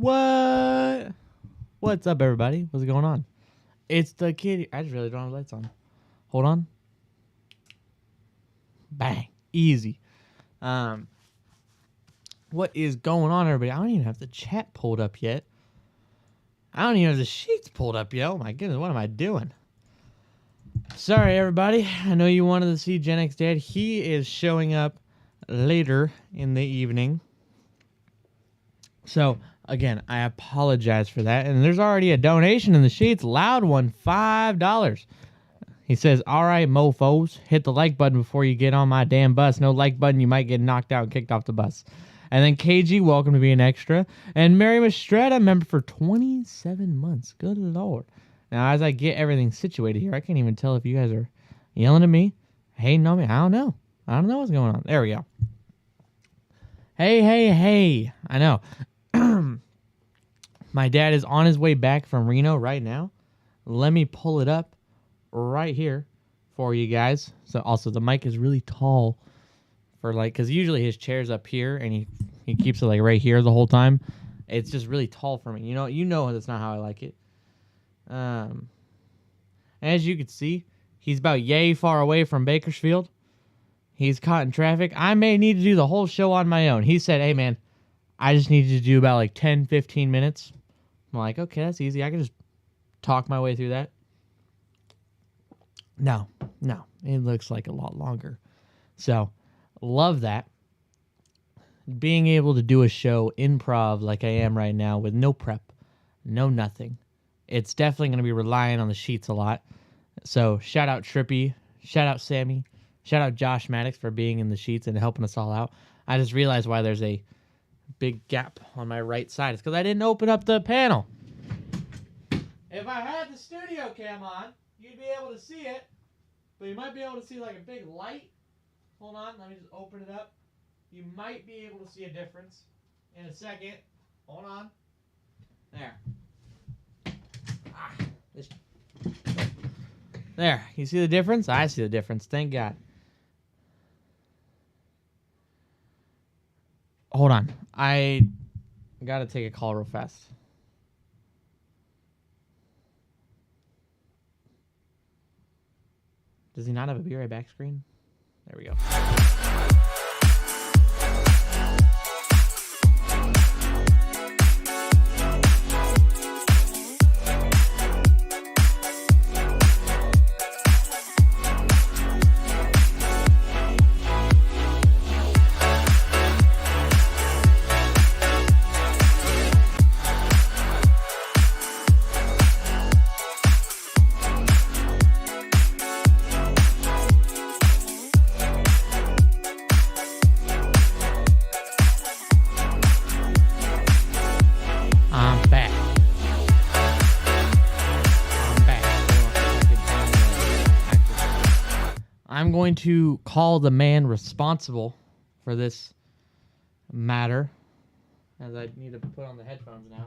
What? What's up, everybody? What's going on? It's the kid. I just really don't have lights on. Hold on. Bang. Easy. What is going on, everybody? I don't even have the chat pulled up yet. I don't even have the sheets pulled up yet. Oh, my goodness. What am I doing? Sorry, everybody. I know you wanted to see Gen X Dad. He is showing up later in the evening. So, again, I apologize for that. And there's already a donation in the sheets. Loud one, $5. He says, all right, mofos, hit the like button before you get on my damn bus. No like button, you might get knocked out and kicked off the bus. And then KG, welcome to be an extra. And Mary Mistretta, member for 27 months. Good Lord. Now, as I get everything situated here, I can't even tell if you guys are yelling at me, hating on me. I don't know. I don't know what's going on. There we go. Hey. I know. My dad is on his way back from Reno right now. Let me pull it up right here for you guys. So also the mic is really tall for like, because usually his chair's up here and he keeps it like right here the whole time. It's just really tall for me. You know that's not how I like it. As you can see, he's about yay far away from Bakersfield. He's caught in traffic. I may need to do the whole show on my own. He said, hey man, I just need you to do about like 10-15 minutes. I'm like, okay, that's easy. I can just talk my way through that. No, it looks like a lot longer. So, love that. Being able to do a show improv like I am right now with no prep, no nothing. It's definitely going to be relying on the sheets a lot. So, shout out Trippy, shout out Sammy, shout out Josh Maddox for being in the sheets and helping us all out. I just realized why there's a big gap on my right side. It's because I didn't open up the panel. If I had the studio cam on, you'd be able to see it, but you might be able to see like a big light. Hold on, let me just open it up. You might be able to see a difference in a second. Hold on. There. There, you see the difference? I see the difference, thank God. Hold on, I gotta take a call real fast. Does he not have a Be Right Back screen? There we go. I'm going to call the man responsible for this matter, as I need to put on the headphones now.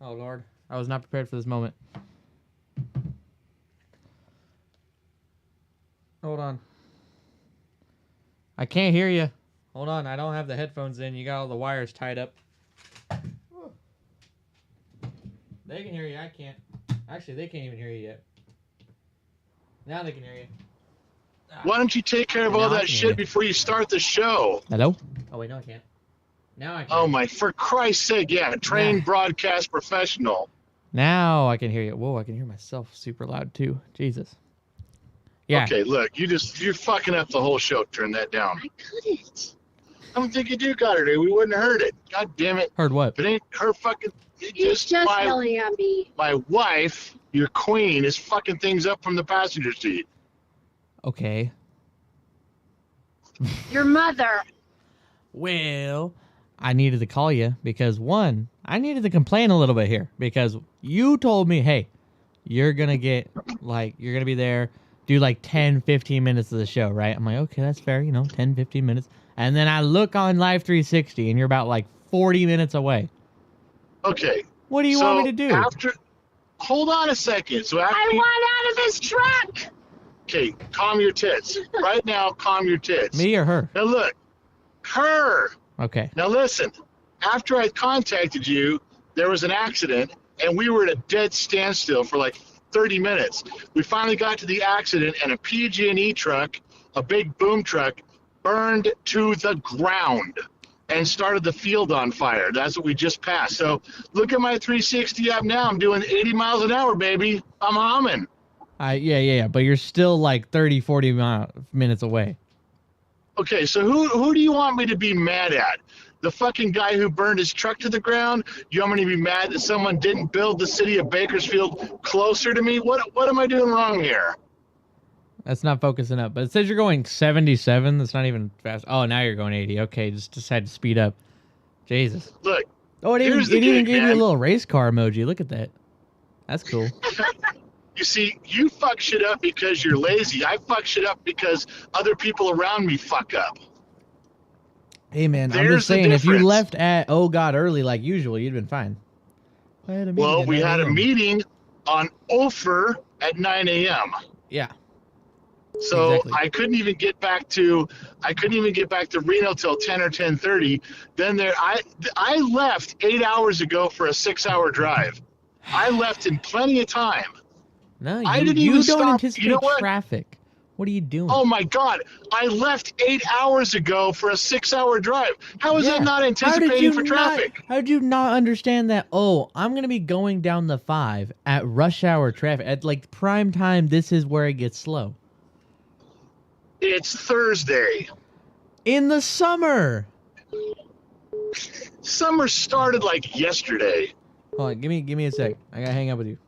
Oh, Lord. I was not prepared for this moment. Hold on. I can't hear you. Hold on. I don't have the headphones in. You got all the wires tied up. They can hear you. I can't. Actually, they can't even hear you yet. Now they can hear you. Why don't you take care of all that shit before you start the show? Hello? Oh, wait, no, I can't. Now I can. Oh, my, for Christ's sake, yeah. Trained broadcast professional. Now I can hear you. Whoa, I can hear myself super loud, too. Jesus. Yeah. Okay, look, you're fucking up the whole show. Turn that down. I couldn't. I don't think you do got it. We wouldn't have heard it. God damn it. Heard what? If it ain't her fucking... He's just yelling at me. My wife, your queen, is fucking things up from the passenger seat. Okay. Your mother. Well, I needed to call you because, one, I needed to complain a little bit here because you told me, hey, you're going to get, like, you're going to be there, do like 10, 15 minutes of the show, right? I'm like, okay, that's fair, 10, 15 minutes. And then I look on Live 360 and you're about like 40 minutes away. Okay. What do you want me to do? Hold on a second. I want out of this truck. Okay, calm your tits. Right now, calm your tits. Me or her? Now look, her. Okay. Now listen, after I contacted you, there was an accident, and we were at a dead standstill for like 30 minutes. We finally got to the accident, and a PG&E truck, a big boom truck, burned to the ground and started the field on fire. That's what we just passed. So look at my 360 app now. I'm doing 80 miles an hour, baby. I'm humming. Yeah. But you're still like 30, 40 minutes away. Okay, so who do you want me to be mad at? The fucking guy who burned his truck to the ground? You want me to be mad that someone didn't build the city of Bakersfield closer to me? What am I doing wrong here? That's not focusing up. But it says you're going 77. That's not even fast. Oh, now you're going 80. Okay, just had to speed up. Jesus. Look. Oh, it even gave you a little race car emoji. Look at that. That's cool. You see, you fuck shit up because you're lazy. I fuck shit up because other people around me fuck up. Hey, man, I'm There's just saying, the if you difference. left at oh god early like usual, you'd been fine. Well, we had a meeting on Ophir at 9 a.m. Yeah. So Exactly. I couldn't even get back to Reno till 10 or 10:30. Then I left 8 hours ago for a 6-hour drive. I left in plenty of time. No, I you didn't even don't stop. anticipate You know what? traffic. What are you doing? Oh my God! I left 8 hours ago for a 6-hour drive. How is that not anticipating for traffic? How did you not understand that? Oh, I'm going to be going down the 5 at rush hour traffic. At like prime time, this is where it gets slow. It's Thursday. In the summer. Summer started like yesterday. Hold on, give me a sec. I got to hang up with you.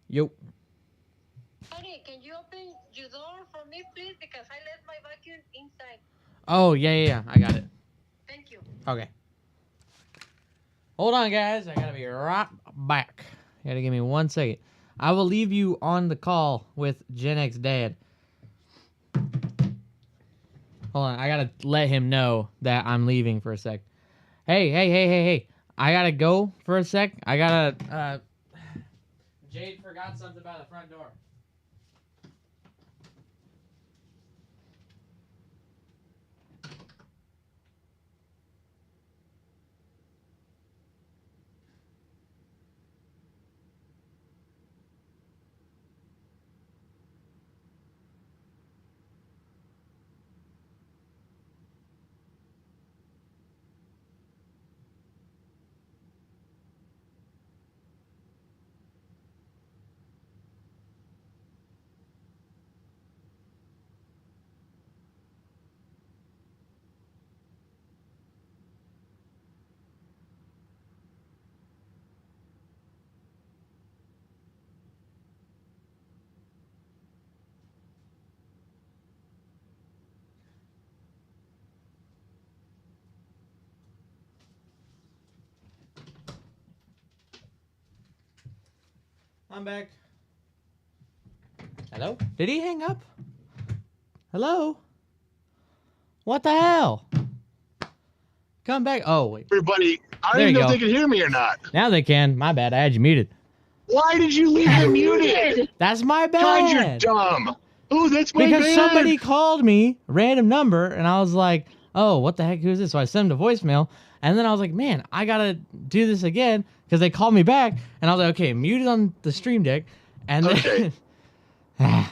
Yo. Honey, can you open your door for me, please? Because I left my vacuum inside. Oh, yeah. I got it. Thank you. Okay. Hold on, guys. I got to be right back. You got to give me 1 second. I will leave you on the call with Gen X Dad. Hold on. I got to let him know that I'm leaving for a sec. Hey. I got to go for a sec. I got to... Jade forgot something by the front door. I'm back. Hello? Did he hang up? Hello? What the hell? Come back. Oh, wait. Everybody, I There don't even you know go. if they can hear me or not. Now they can. My bad. I had you muted. Why did you leave me muted? That's my God, you're bad. dumb. Oh, that's my Because bad. somebody called me, random number, and I was like, oh, what the heck? Who is this? So I sent them to voicemail. And then I was like, man, I got to do this again because they called me back. And I was like, okay, muted on the stream deck. And then... Okay.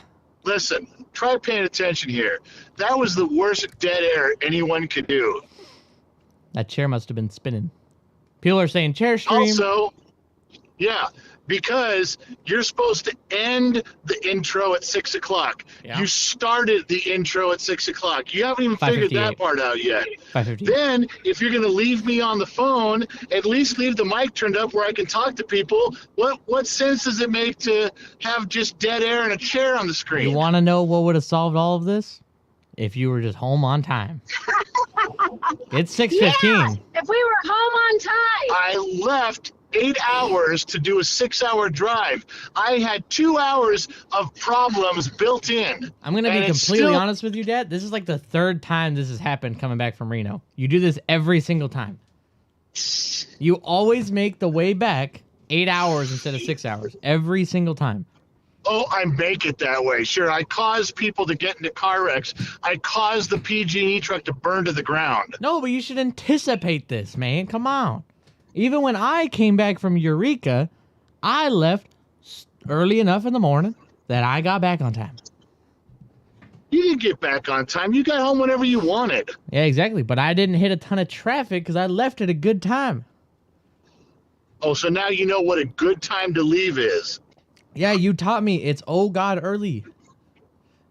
Listen, try paying attention here. That was the worst dead air anyone could do. That chair must have been spinning. People are saying chair stream. Also, yeah, because you're supposed to end the intro at 6 o'clock. Yeah. You started the intro at 6 o'clock. You haven't even figured that 5:58. part out yet. 5:50. Then, if you're going to leave me on the phone, at least leave the mic turned up where I can talk to people. What sense does it make to have just dead air and a chair on the screen? You want to know what would have solved all of this? If you were just home on time. It's 6:15. Yeah, if we were home on time. I left 8 hours to do a 6-hour drive. I had 2 hours of problems built in. I'm going to be And it's completely still- honest with you, Dad. This is like the third time this has happened coming back from Reno. You do this every single time. You always make the way back 8 hours instead of 6 hours. Every single time. Oh, I make it that way. Sure, I cause people to get into car wrecks. I cause the PG&E truck to burn to the ground. No, but you should anticipate this, man. Come on. Even when I came back from Eureka, I left early enough in the morning that I got back on time. You didn't get back on time. You got home whenever you wanted. Yeah, exactly. But I didn't hit a ton of traffic because I left at a good time. Oh, so now you know what a good time to leave is. Yeah, you taught me it's oh god early.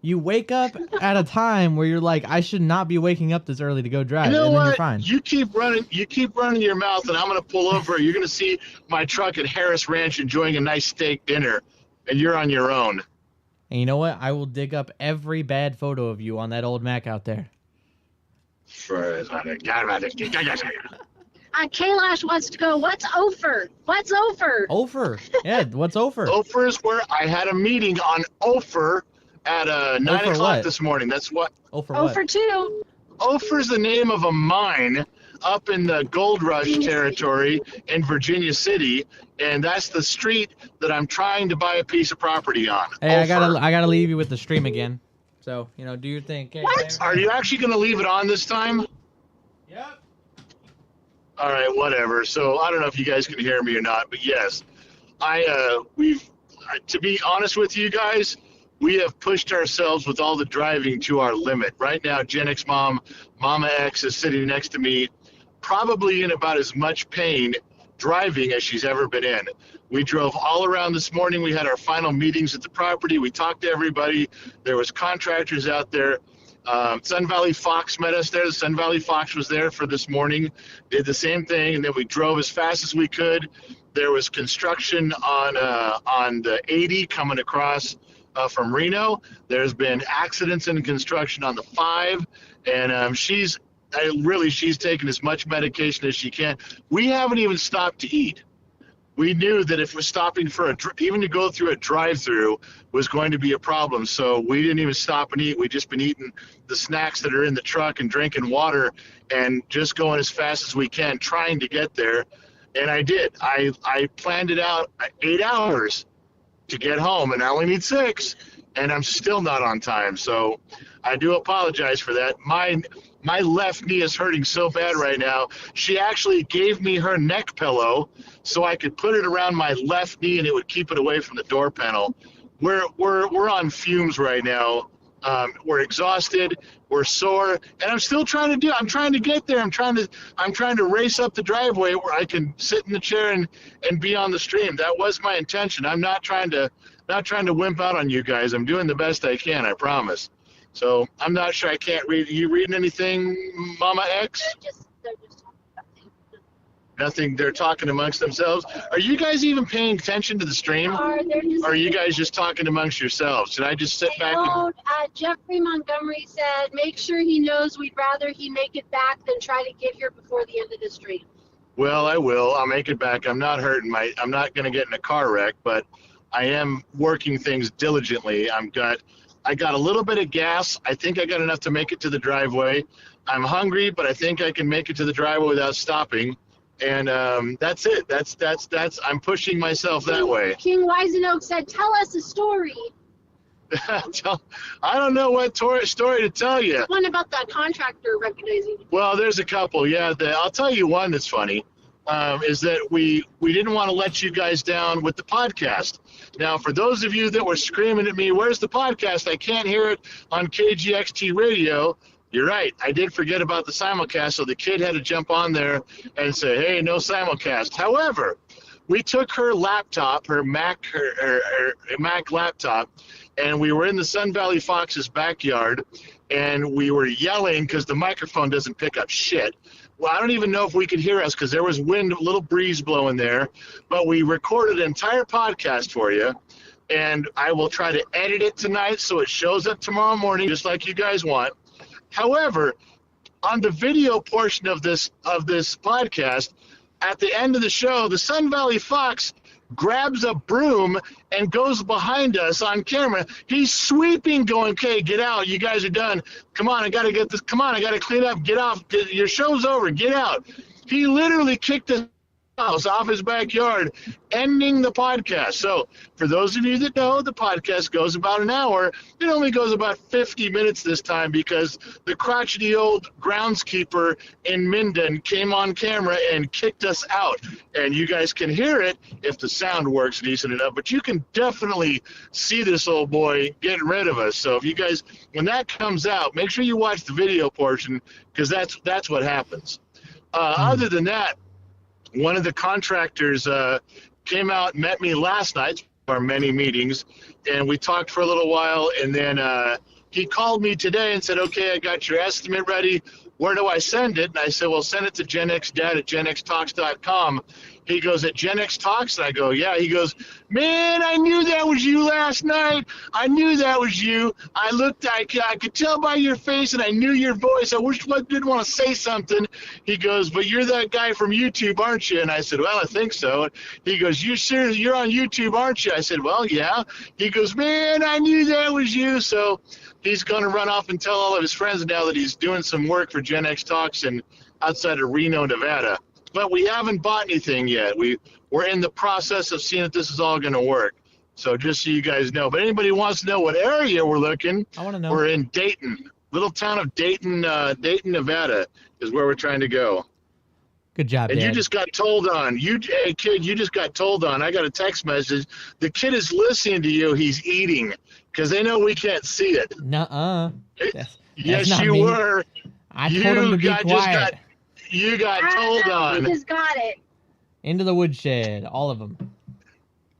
You wake up at a time where you're like, I should not be waking up this early to go drive, You know and then what? you're fine. You keep running your mouth, and I'm going to pull over. You're going to see my truck at Harris Ranch enjoying a nice steak dinner, and you're on your own. And you know what? I will dig up every bad photo of you on that old Mac out there. Kailash wants to go. What's Ophir? What's Ophir? Ophir. Yeah, what's Ophir? Ophir is where I had a meeting on Ophir at 9 Ophir o'clock what? this morning. That's what. Ophir what? Ophir 2. Ophir's the name of a mine up in the Gold Rush territory in Virginia City, and that's the street that I'm trying to buy a piece of property on. Hey, I Ophir. gotta leave you with the stream again. So, do your thing. Okay, What? Are you actually going to leave it on this time? Yep. All right, whatever. So I don't know if you guys can hear me or not, but yes, to be honest with you guys, we have pushed ourselves with all the driving to our limit. Right now, Gen X Mama X is sitting next to me, probably in about as much pain driving as she's ever been in. We drove all around this morning. We had our final meetings at the property. We talked to everybody. There was contractors out there. Sun Valley Fox met us there. The Sun Valley Fox was there for this morning, did the same thing, and then we drove as fast as we could. There was construction on the 80 coming across from Reno. There's been accidents in construction on the 5, and she's taken as much medication as she can. We haven't even stopped to eat. We knew that if we're stopping for even to go through a drive-through was going to be a problem. So we didn't even stop and eat. We just been eating the snacks that are in the truck and drinking water and just going as fast as we can, trying to get there. And I did. I planned it out 8 hours to get home, and I only need 6, and I'm still not on time. So I do apologize for that. My left knee is hurting so bad right now. She actually gave me her neck pillow so I could put it around my left knee and it would keep it away from the door panel. We're on fumes right now. We're exhausted. We're sore, and I'm still trying to get there. I'm trying to race up the driveway where I can sit in the chair and be on the stream. That was my intention. I'm not trying to wimp out on you guys. I'm doing the best I can. I promise. So I'm not sure. I can't read. Are you reading anything, Mama X? They're just talking about things. Nothing. They're talking amongst themselves. Are you guys even paying attention to the stream? Or are you guys just talking amongst yourselves? Should I just sit back and... Jeffrey Montgomery said, make sure he knows we'd rather he make it back than try to get here before the end of the stream. Well, I will. I'll make it back. I'm not hurting. I'm not going to get in a car wreck, but I am working things diligently. I got a little bit of gas. I think I got enough to make it to the driveway. I'm hungry, but I think I can make it to the driveway without stopping. And that's it. That's. I'm pushing myself that way. King Wisenoak said, tell us a story. I don't know what story to tell you. One about the contractor recognizing. Well, there's a couple. Yeah, I'll tell you one that's funny. Is that we didn't want to let you guys down with the podcast. Now, for those of you that were screaming at me, where's the podcast? I can't hear it on KGXT radio. You're right. I did forget about the simulcast, so the kid had to jump on there and say, hey, no simulcast. However, we took her laptop, her Mac laptop, and we were in the Sun Valley Fox's backyard, and we were yelling because the microphone doesn't pick up shit. Well, I don't even know if we could hear us because there was wind, a little breeze blowing there, but we recorded an entire podcast for you, and I will try to edit it tonight so it shows up tomorrow morning just like you guys want. However, on the video portion of this podcast, at the end of the show, the Sun Valley Fox grabs a broom and goes behind us on camera. He's sweeping, going, okay, get out. You guys are done. Come on, I got to get this. Come on, I got to clean up. Get off. Your show's over. Get out. He literally kicked us house, off his backyard, ending the podcast. So for those of you that know, the podcast goes about an hour. It only goes about 50 minutes this time because the crotchety old groundskeeper in Minden came on camera and kicked us out. And you guys can hear it if the sound works decent enough, but you can definitely see this old boy getting rid of us. So if you guys, when that comes out, make sure you watch the video portion because that's what happens. Other than that, one of the contractors came out and met me last night, our many meetings, and we talked for a little while, and then he called me today and said, okay, I got your estimate ready. Where do I send it? And I said, well, send it to genxdad@genxtalks.com. He goes, at Gen X Talks? And I go, yeah. He goes, man, I knew that was you last night. I knew that was you. I could tell by your face, and I knew your voice. I didn't want to say something. He goes, but you're that guy from YouTube, aren't you? And I said, well, I think so. He goes, you serious? You're on YouTube, aren't you? I said, well, yeah. He goes, man, I knew that was you. So he's going to run off and tell all of his friends now that he's doing some work for Gen X Talks and outside of Reno, Nevada. But we haven't bought anything yet. We're in the process of seeing if this is all going to work. So just so you guys know. But anybody wants to know what area we're looking, I want to know. we're in Dayton. Little town of Dayton, Nevada is where we're trying to go. Good job, And Dad. you just got told on. Hey, kid, you just got told on. I got a text message. The kid is listening to you. He's eating because they know we can't see it. Nuh-uh. That's Yes, not you me. were. I told him to be quiet. You got told He on. just got it. Into the woodshed, all of them.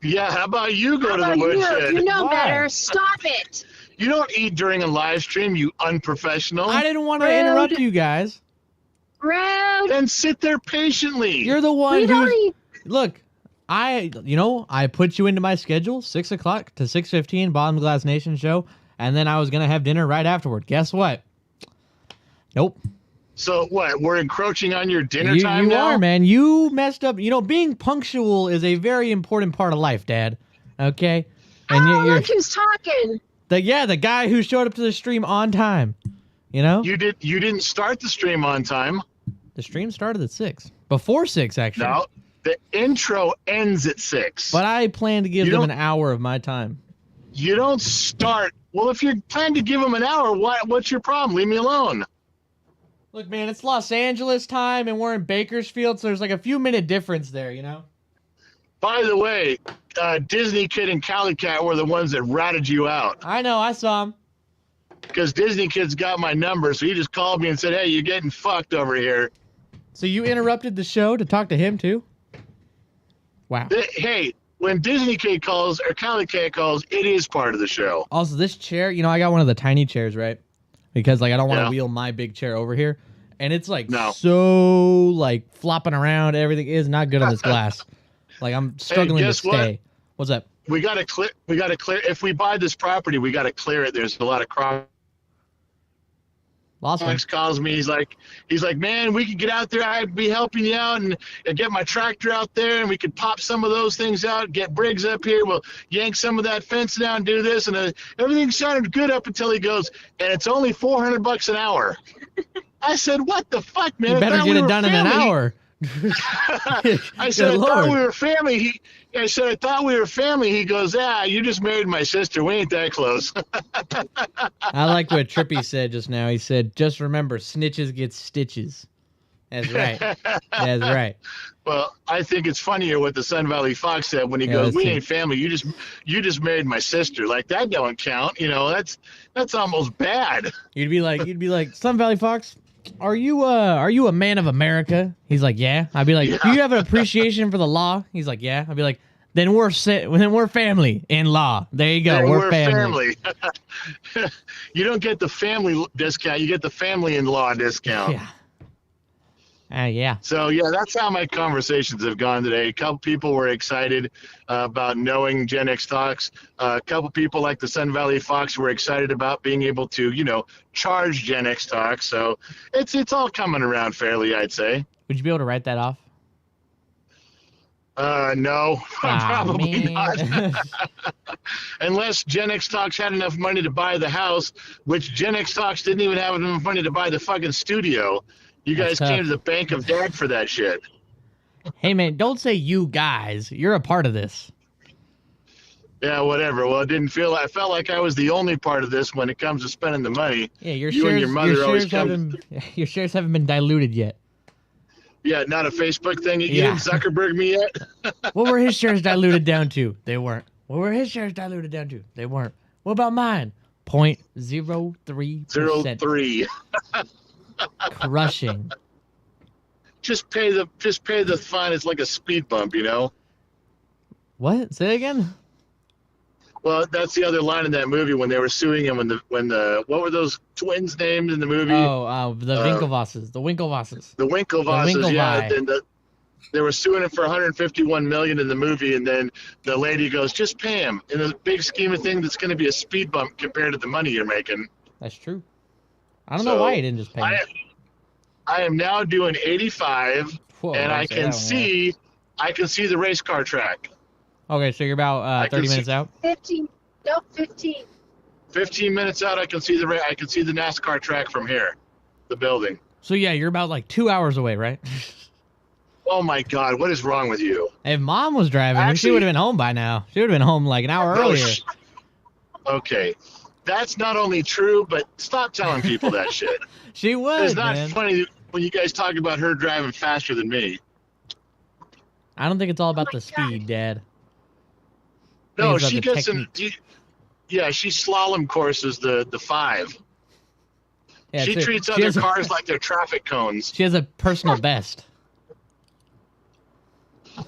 Yeah, how about you go How to the about you? woodshed? You know Why? better. Stop it. You don't eat during a live stream, you unprofessional. I didn't want to Rude. interrupt you guys. Rude. Then sit there patiently. You're the one We don't who's... eat. Look, I put you into my schedule, 6 o'clock to 6:15, Bottom Glass Nation show, and then I was going to have dinner right afterward. Guess what? Nope. So what? We're encroaching on your dinner You time now? are, man. You messed up. Being punctual is a very important part of life, Dad. Okay? And Oh, look who's talking. the guy who showed up to the stream on time. You didn't start the stream on time. The stream started at 6. Before 6, actually. No. The intro ends at 6. But I plan to give You them don't- an hour of my time. You don't start. Well, if you plan to give them an hour, what's your problem? Leave me alone. Look, man, it's Los Angeles time, and we're in Bakersfield, so there's like a few minute difference there, By the way, Disney Kid and Cali Cat were the ones that ratted you out. I know, I saw him. Because Disney Kid's got my number, so he just called me and said, hey, you're getting fucked over here. So you interrupted the show to talk to him, too? Wow. Hey, when Disney Kid calls or Cali Cat calls, it is part of the show. Also, this chair, I got one of the tiny chairs, right? Because, I don't want to Yeah. wheel my big chair over here. And it's, No. so, flopping around. Everything is not good on this glass. I'm struggling to guess stay. what? What's up? We got to clear. If we buy this property, we got to clear it. There's a lot of crops. Lost one. Alex calls me. He's like, man, we could get out there. I'd be helping you out and get my tractor out there, and we could pop some of those things out. Get Briggs up here. We'll yank some of that fence down, do this, and everything sounded good up until he goes, and it's only $400 an hour. I said, what the fuck, man? You I better thought get we it were done in an family." hour. I said, Good I thought Lord. we were family. I said, I thought we were family. He goes, yeah, you just married my sister. We ain't that close. I like what Trippy said just now. He said, just remember, snitches get stitches. That's right. That's right. Well, I think it's funnier what the Sun Valley Fox said when he Yeah, goes, that's we true. ain't family. You just married my sister. Like, that don't count. That's almost bad. You'd be like, Sun Valley Fox, are you a man of America? He's like, yeah. I'd be like, do you have an appreciation for the law? He's like, yeah. I'd be like, then we're family in law. There you go. Yeah, We're family. You don't get the family discount. You get the family-in-law discount. Yeah. Yeah. So, yeah, that's how my conversations have gone today. A couple people were excited about knowing Gen X Talks. A couple people like the Sun Valley Fox were excited about being able to, charge Gen X Talks. So it's all coming around fairly, I'd say. Would you be able to write that off? No, probably man. not. Unless Gen X Talks had enough money to buy the house, which Gen X Talks didn't even have enough money to buy the fucking studio. You That's guys came tough. to the bank of dad for that shit. Hey, man, don't say you guys. You're a part of this. Yeah, whatever. Well, it didn't feel. I felt like I was the only part of this when it comes to spending the money. Yeah, You and your mother always come. your shares haven't been diluted yet. Yeah, not a Facebook thing. You Yeah. didn't Zuckerberg me yet. What were his shares diluted down to? They weren't. What were his shares diluted down to? They weren't. What about mine? 0.03%. 0.03. Crushing. Just pay the fine. It's like a speed bump, you know. What? Say it again? Well, that's the other line in that movie when they were suing him when the what were those twins named in the movie? The Winklevosses. The Winklevosses. The Winklevosses, The yeah. Winklevi. And they were suing him for 151 million in the movie, and then the lady goes, "Just pay him." In the big scheme of things, that's going to be a speed bump compared to the money you're making. That's true. I don't know why he didn't just pay me. I am now doing 85, Whoa, and I can see the race car track. Okay, so you're about 30 minutes out. 15. Nope, 15. 15 minutes out, I can see the NASCAR track from here, the building. So yeah, you're about like 2 hours away, right? Oh my God, what is wrong with you? If Mom was driving, she would have been home by now. She would have been home like an hour earlier. Okay, that's not only true, but stop telling people that shit. She would. It's not man. funny when you guys talk about her driving faster than me. I don't think it's all about the God. speed, Dad. No, It's about she the gets technique. Yeah, she slalom courses the 5. Yeah, She so treats she other has a- cars like they're traffic cones. She has a personal best.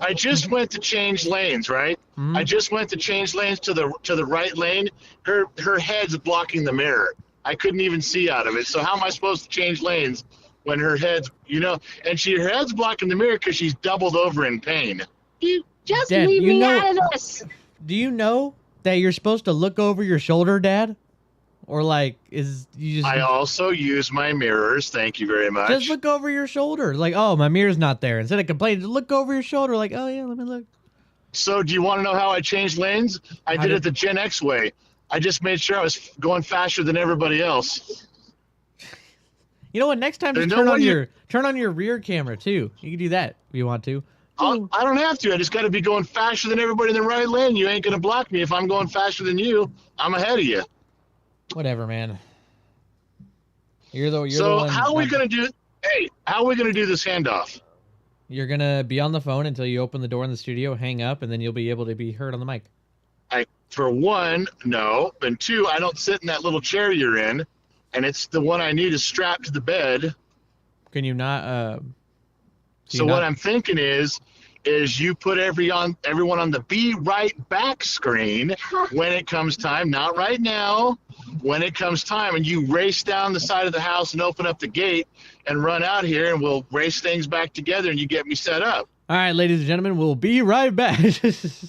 I just went to change lanes, right? Mhm. I just went to change lanes to the right lane. Her head's blocking the mirror. I couldn't even see out of it. So how am I supposed to change lanes when her head's, and her head's blocking the mirror because she's doubled over in pain. You just Dad, leave you me know- out of this. Do you know that you're supposed to look over your shoulder, Dad? Or like, you I also use my mirrors. Thank you very much. just look over your shoulder? Like, oh, my mirror's not there. Instead of complaining, just look over your shoulder. Like, oh yeah, let me look. So do you want to know how I changed lanes? I How did did- it the Gen X way. I just made sure I was going faster than everybody else. You know what? Next time, just There's no way turn on your rear camera too. You can do that if you want to. I don't have to. I just got to be going faster than everybody in the right lane. You ain't going to block me if I'm going faster than you. I'm ahead of you. Whatever, man. You're the So one. how are we going to do? Hey, how are we going to do this handoff? You're gonna be on the phone until you open the door in the studio, hang up, and then you'll be able to be heard on the mic. For one, no, and two, I don't sit in that little chair you're in, and it's the one I need is strapped to the bed. Can you not? So what I'm thinking is you put everyone on the Be Right Back screen when it comes time, not right now, when it comes time, and you race down the side of the house and open up the gate and run out here, and we'll race things back together, and you get me set up. All right, ladies and gentlemen, we'll be right back.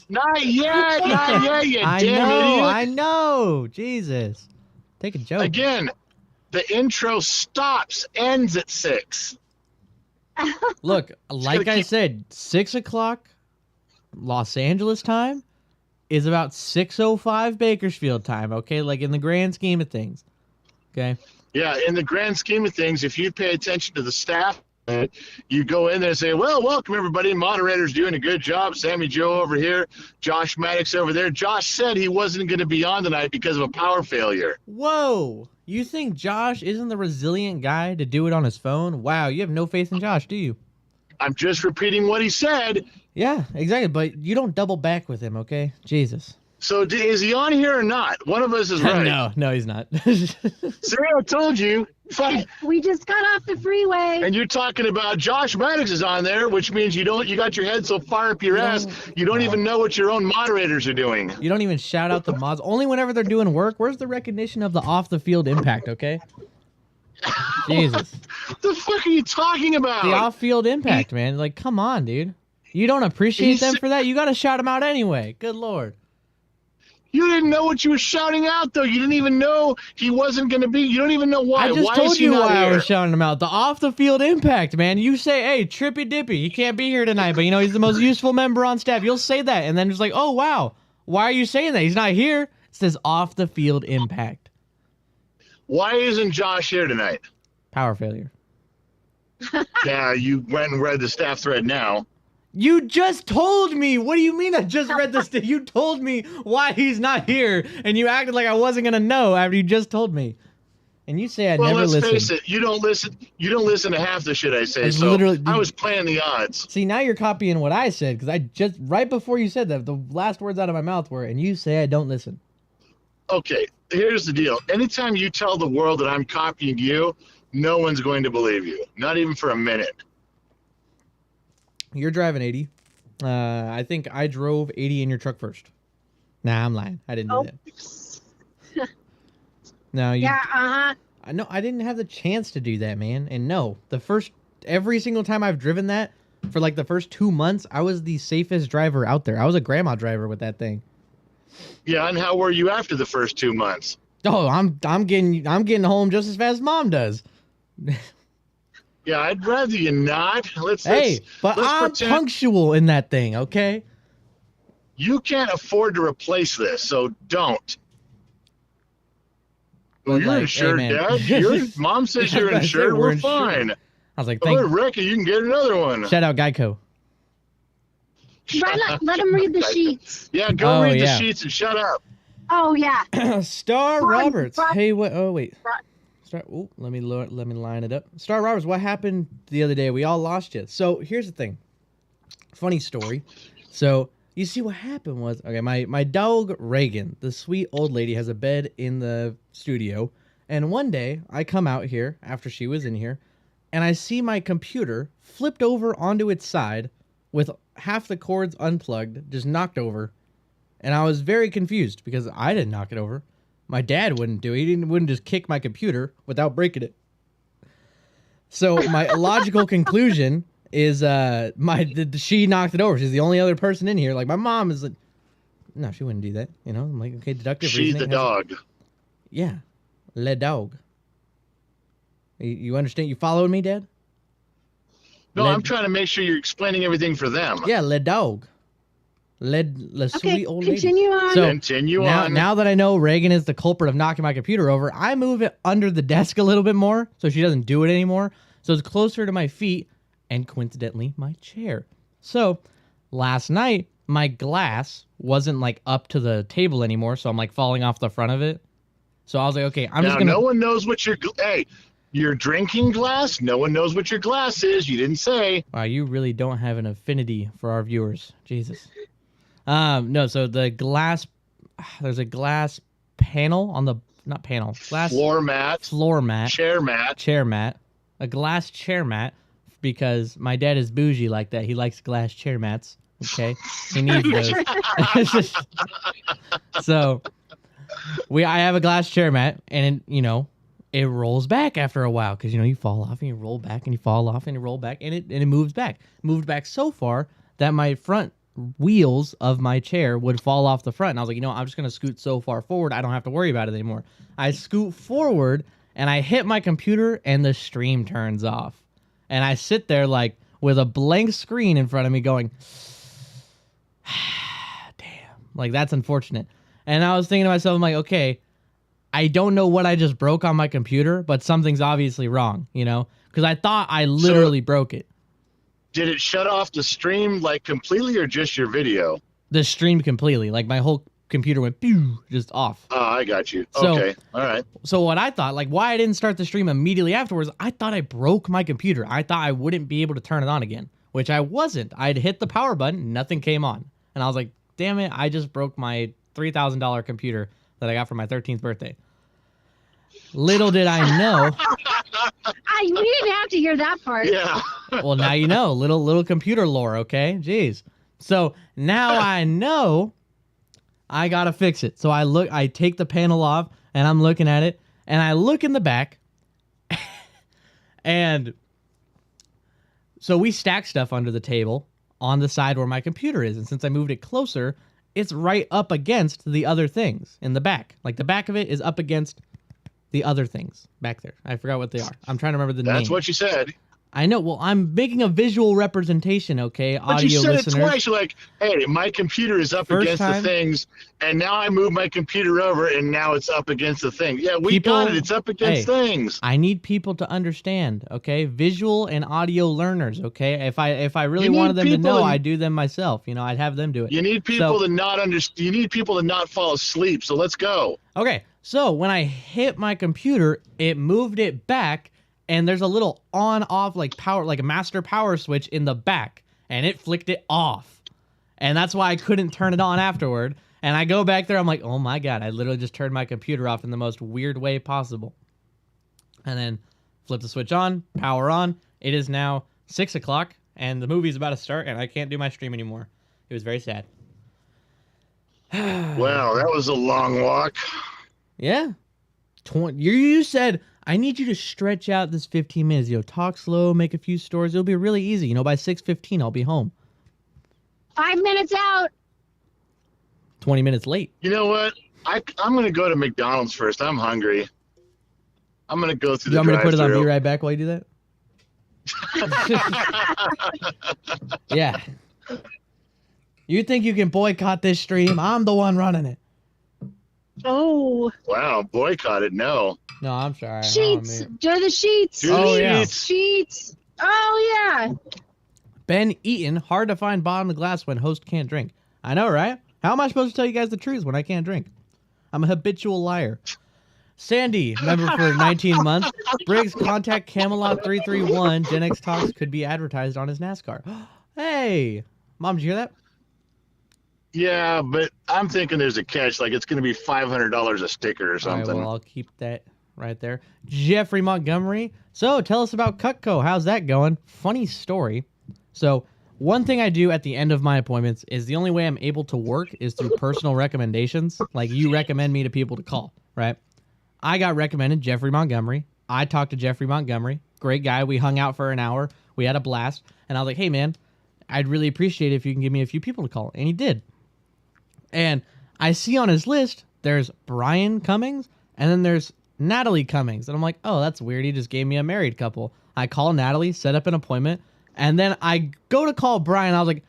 Not yet, you I damn know, idiot. I know. Jesus, take a joke. Again, the intro ends at 6. Look, like gonna I keep- said, 6 o'clock Los Angeles time is about 6:05 Bakersfield time. Okay, like in the grand scheme of things. Okay. Yeah, in the grand scheme of things, if you pay attention to the staff, you go in there and say, well, welcome everybody. Moderator's doing a good job. Sammy Joe over here. Josh Maddox over there. Josh said he wasn't going to be on tonight because of a power failure. Whoa! You think Josh isn't the resilient guy to do it on his phone? Wow, you have no faith in Josh, do you? I'm just repeating what he said. Yeah, exactly. But you don't double back with him, okay? Jesus. So is he on here or not? One of us is right. No, he's not. Sarah told you. Fine. We just got off the freeway. And you're talking about Josh Maddox is on there, which means you got your head so far up your ass, you don't even know what your own moderators are doing. You don't even shout out the mods. Only whenever they're doing work. Where's the recognition of the off-the-field impact, okay? Jesus. What the fuck are you talking about? The off-field impact, man. Like, come on, dude. You don't appreciate them for that? You got to shout them out anyway. Good Lord. You didn't know what you were shouting out, though. You didn't even know he wasn't going to be. You don't even know why. I just Why told is he you not why I here? was shouting him out. The off-the-field impact, man. You say, hey, Trippy Dippy, he can't be here tonight, but, he's the most useful member on staff. You'll say that, and then it's like, oh, wow. Why are you saying that? He's not here. It says off-the-field impact. Why isn't Josh here tonight? Power failure. Yeah, you went and read the staff thread now. You just told me. What do you mean I just read this? You told me why he's not here, and you acted like I wasn't going to know after you just told me. And you say I never listen. Well, let's face it. You don't listen to half the shit I say. It's So literally- I was playing the odds. See, now you're copying what I said, because I just, right before you said that, the last words out of my mouth were, and you say I don't listen. Okay, here's the deal. Anytime you tell the world that I'm copying you, no one's going to believe you. Not even for a minute. You're driving 80. I think I drove 80 in your truck first. Nah, I'm lying. I didn't do that. No, you. Yeah, No, I didn't have the chance to do that, man. And no, every single time I've driven that, for like the first 2 months, I was the safest driver out there. I was a grandma driver with that thing. Yeah, and how were you after the first 2 months? Oh, I'm getting home just as fast as Mom does. Yeah, I'd rather you not. Let's I'm pretend punctual in that thing, okay? you can't afford to replace this, so don't. Well, But you're like, insured, hey, man. Dad. Your mom says Yeah, you're I said insured. we're We're insured. fine. I was like, Oh, Ricky, you can get another one. shout out Geico. let him read the sheets. Yeah, go read yeah. the sheets and shut up. Oh yeah. Star Brian, Roberts. Brian. Hey, what? Oh, wait. Brian. Let me line it up. Star Roberts, what happened the other day? We all lost you. So here's the thing. Funny story. So you see what happened was, okay, my dog Reagan, the sweet old lady, has a bed in the studio. And one day I come out here after she was in here, and I see my computer flipped over onto its side with half the cords unplugged, just knocked over. And I was very confused because I didn't knock it over. My dad wouldn't do it. He wouldn't just kick my computer without breaking it. So my logical conclusion is she knocked it over. She's the only other person in here. Like, my mom is like, no, she wouldn't do that. You know, I'm like, okay, deductive She's reasoning. the dog. Yeah. Le dog. You understand? You following me, Dad? No, Le- I'm trying to make sure you're explaining everything for them. Yeah, le dog. Le Okay, sweet old lady. continue on. So, Continue now, on. now that I know Reagan is the culprit of knocking my computer over, I move it under the desk a little bit more so she doesn't do it anymore. So it's closer to my feet and coincidentally my chair. So last night, my glass wasn't like up to the table anymore. So I'm like falling off the front of it. So I was like, okay, I'm now, just going to. no one knows what your drinking glass, no one knows what your glass is. You didn't say. Wow, you really don't have an affinity for our viewers. Jesus. No, so the glass, there's a glass panel on the, not panel, glass Floor mat, chair mat, a glass chair mat, because my dad is bougie like that. He likes glass chair mats. Okay, he needs those. So I have a glass chair mat, and it rolls back after a while because you fall off and you roll back and you fall off and you roll back and it moves back. It moved back so far that my front wheels of my chair would fall off the front, and I was like, I'm just gonna scoot so far forward I don't have to worry about it anymore. I scoot forward and I hit my computer and the stream turns off, and I sit there like with a blank screen in front of me going, damn, like that's unfortunate. And I was thinking to myself, I'm like, okay, I don't know what I just broke on my computer, but something's obviously wrong, because I thought I literally broke it. Did it shut off the stream like completely or just your video? The stream completely. Like my whole computer went pew, just off. Oh, I got you. So- Okay. All right. So what I thought, like why I didn't start the stream immediately afterwards, I thought I broke my computer. I thought I wouldn't be able to turn it on again, which I wasn't. I'd hit the power button, nothing came on. And I was like, damn it, I just broke my $3,000 computer that I got for my 13th birthday. Little did I know. We didn't have to hear that part. Yeah. Well, now you know. Little computer lore, okay? Jeez. So now I know I gotta fix it. So I take the panel off and I'm looking at it and I look in the back and so we stack stuff under the table on the side where my computer is. And since I moved it closer, it's right up against the other things in the back. Like the back of it is up against the other things back there. I forgot what they are. I'm trying to remember the name. That's what you said. I know. Well, I'm making a visual representation, okay, But audio you said listeners. it twice. You're like, hey, my computer is up First against time- the things, and now I move my computer over, and now it's up against the thing. Yeah, we People- got it. It's up against things. I need people to understand, okay? Visual and audio learners, okay? If I really You need wanted them to people know, in- I'd do them myself. You know, I'd have them do it. You need people So- to not understand. You need people to not fall asleep. So let's go. Okay, so when I hit my computer, it moved it back, and there's a little on-off like power, like a master power switch in the back, and it flicked it off, and that's why I couldn't turn it on afterward. And I go back there, I'm like, oh my god, I literally just turned my computer off in the most weird way possible. And then flip the switch on, power on. It is now 6 o'clock, and the movie's about to start, and I can't do my stream anymore. It was very sad. Well, that was a long walk. Yeah. You said, I need you to stretch out this 15 minutes. You know, talk slow, make a few stories. It'll be really easy. You know, by 6:15, I'll be home. 5 minutes out. 20 minutes late. You know what? I'm going to go to McDonald's first. I'm hungry. I'm going to go through You the want me to put it on drive-thru. Be Right Back while you do that? Yeah. You think you can boycott this stream? I'm the one running it. Oh, Wow, boycott it. No. No, I'm sorry. sheets. Oh, man. Do the sheets. Do Oh, the yeah. sheets. Sheets. Oh, yeah. Ben Eaton, hard to find bottom of the glass when host can't drink. I know, right? How am I supposed to tell you guys the truth when I can't drink? I'm a habitual liar. Sandy, member for 19 months. Briggs, contact Camelot 331. Gen X Talks could be advertised on his NASCAR. Hey, Mom, did you hear that? Yeah, but I'm thinking there's a catch. Like it's going to be $500 a sticker or All right, something. well, I'll keep that right there. Jeffrey Montgomery. So, tell us about Cutco. How's that going? Funny story. So, one thing I do at the end of my appointments is the only way I'm able to work is through personal recommendations. Like, you recommend me to people to call, right? I got recommended Jeffrey Montgomery. I talked to Jeffrey Montgomery. Great guy. We hung out for an hour. We had a blast. And I was like, hey, man, I'd really appreciate it if you can give me a few people to call. And he did. And I see on his list, there's Brian Cummings, and then there's Natalie Cummings. And I'm like, oh, that's weird. He just gave me a married couple. I call Natalie, set up an appointment, and then I go to call Brian. I was like,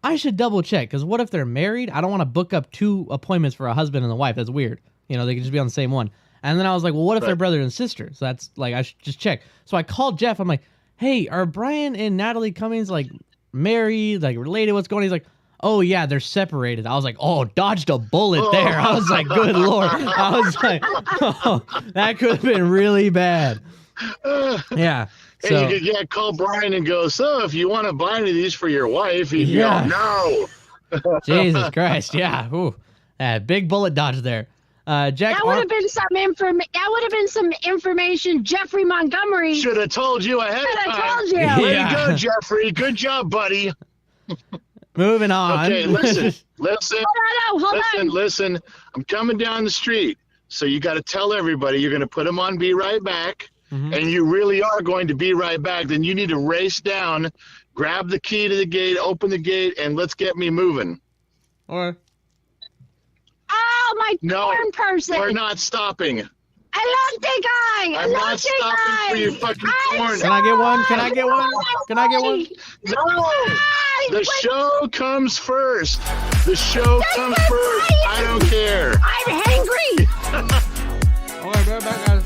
I should double check, because what if they're married? I don't want to book up 2 appointments for a husband and a wife. That's weird. You know, they could just be on the same one. And then I was like, well, what if they're brother and sister? So that's like, I should just check. So I called Jeff. I'm like, hey, are Brian and Natalie Cummings like married, like related? What's going on? He's like, oh yeah, they're separated. I was like, oh, dodged a bullet there. I was like, good Lord. I was like, oh, that could have been really bad. Yeah. Hey, So, you could call Brian and go, so if you want to buy any of these for your wife, he'd Yeah. go, no. Jesus Christ. Yeah. Ooh, big bullet dodge there. Jack. That would have been some That would have been some information. Jeffrey Montgomery Should have told you ahead of should have time. told you. Yeah. Way to go, Jeffrey. Good job, buddy. Moving on. Okay, listen. Hold on. Listen. I'm coming down the street. So you got to tell everybody you're going to put them on Be Right Back. Mhm. And you really are going to be right back. Then you need to race down, grab the key to the gate, open the gate, and let's get me moving. Or Oh, my No, corn person. we're not stopping. I love the guy. I'm not stopping for your fucking corn. Can I get one? Can I get one? Can I get one? No! The show comes first. The show comes first. I don't care. I'm hangry. All right, back, guys.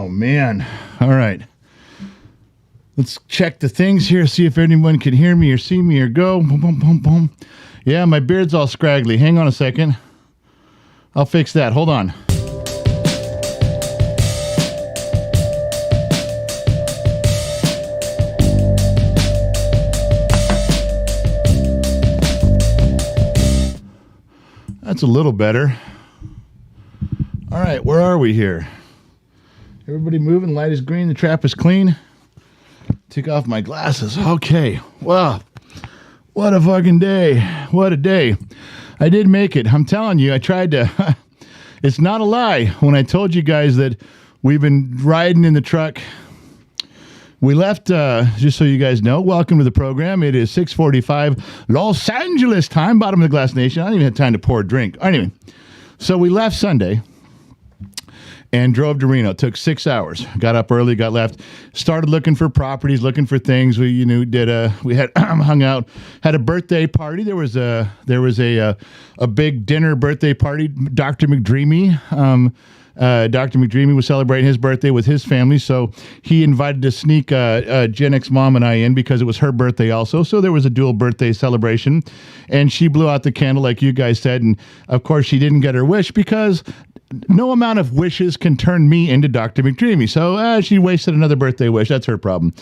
man. All right. Let's check the things here, see if anyone can hear me or see me or go. Boom, boom, boom, boom. Yeah, my beard's all scraggly. Hang on a second. I'll fix that. Hold on. That's a little better. All right, where are we here? Everybody moving. Light is green. The trap is clean. Take off my glasses. Okay. Wow. What a fucking day. What a day. I did make it. I'm telling you, I tried to. It's not a lie when I told you guys that we've been riding in the truck. We left, just so you guys know, welcome to the program. It is 6:45 Los Angeles time, bottom of the glass nation. I don't even have time to pour a drink. Anyway, so we left Sunday and drove to Reno. It took 6 hours. Got up early, got left, started looking for properties, looking for things. We, we had hung out, had a birthday party. There was a big dinner birthday party. Dr. McDreamy, Dr. McDreamy was celebrating his birthday with his family, so he invited to sneak Gen X mom and I in because it was her birthday also. So there was a dual birthday celebration, and she blew out the candle like you guys said, and of course she didn't get her wish because no amount of wishes can turn me into Dr. McDreamy. So she wasted another birthday wish. That's her problem.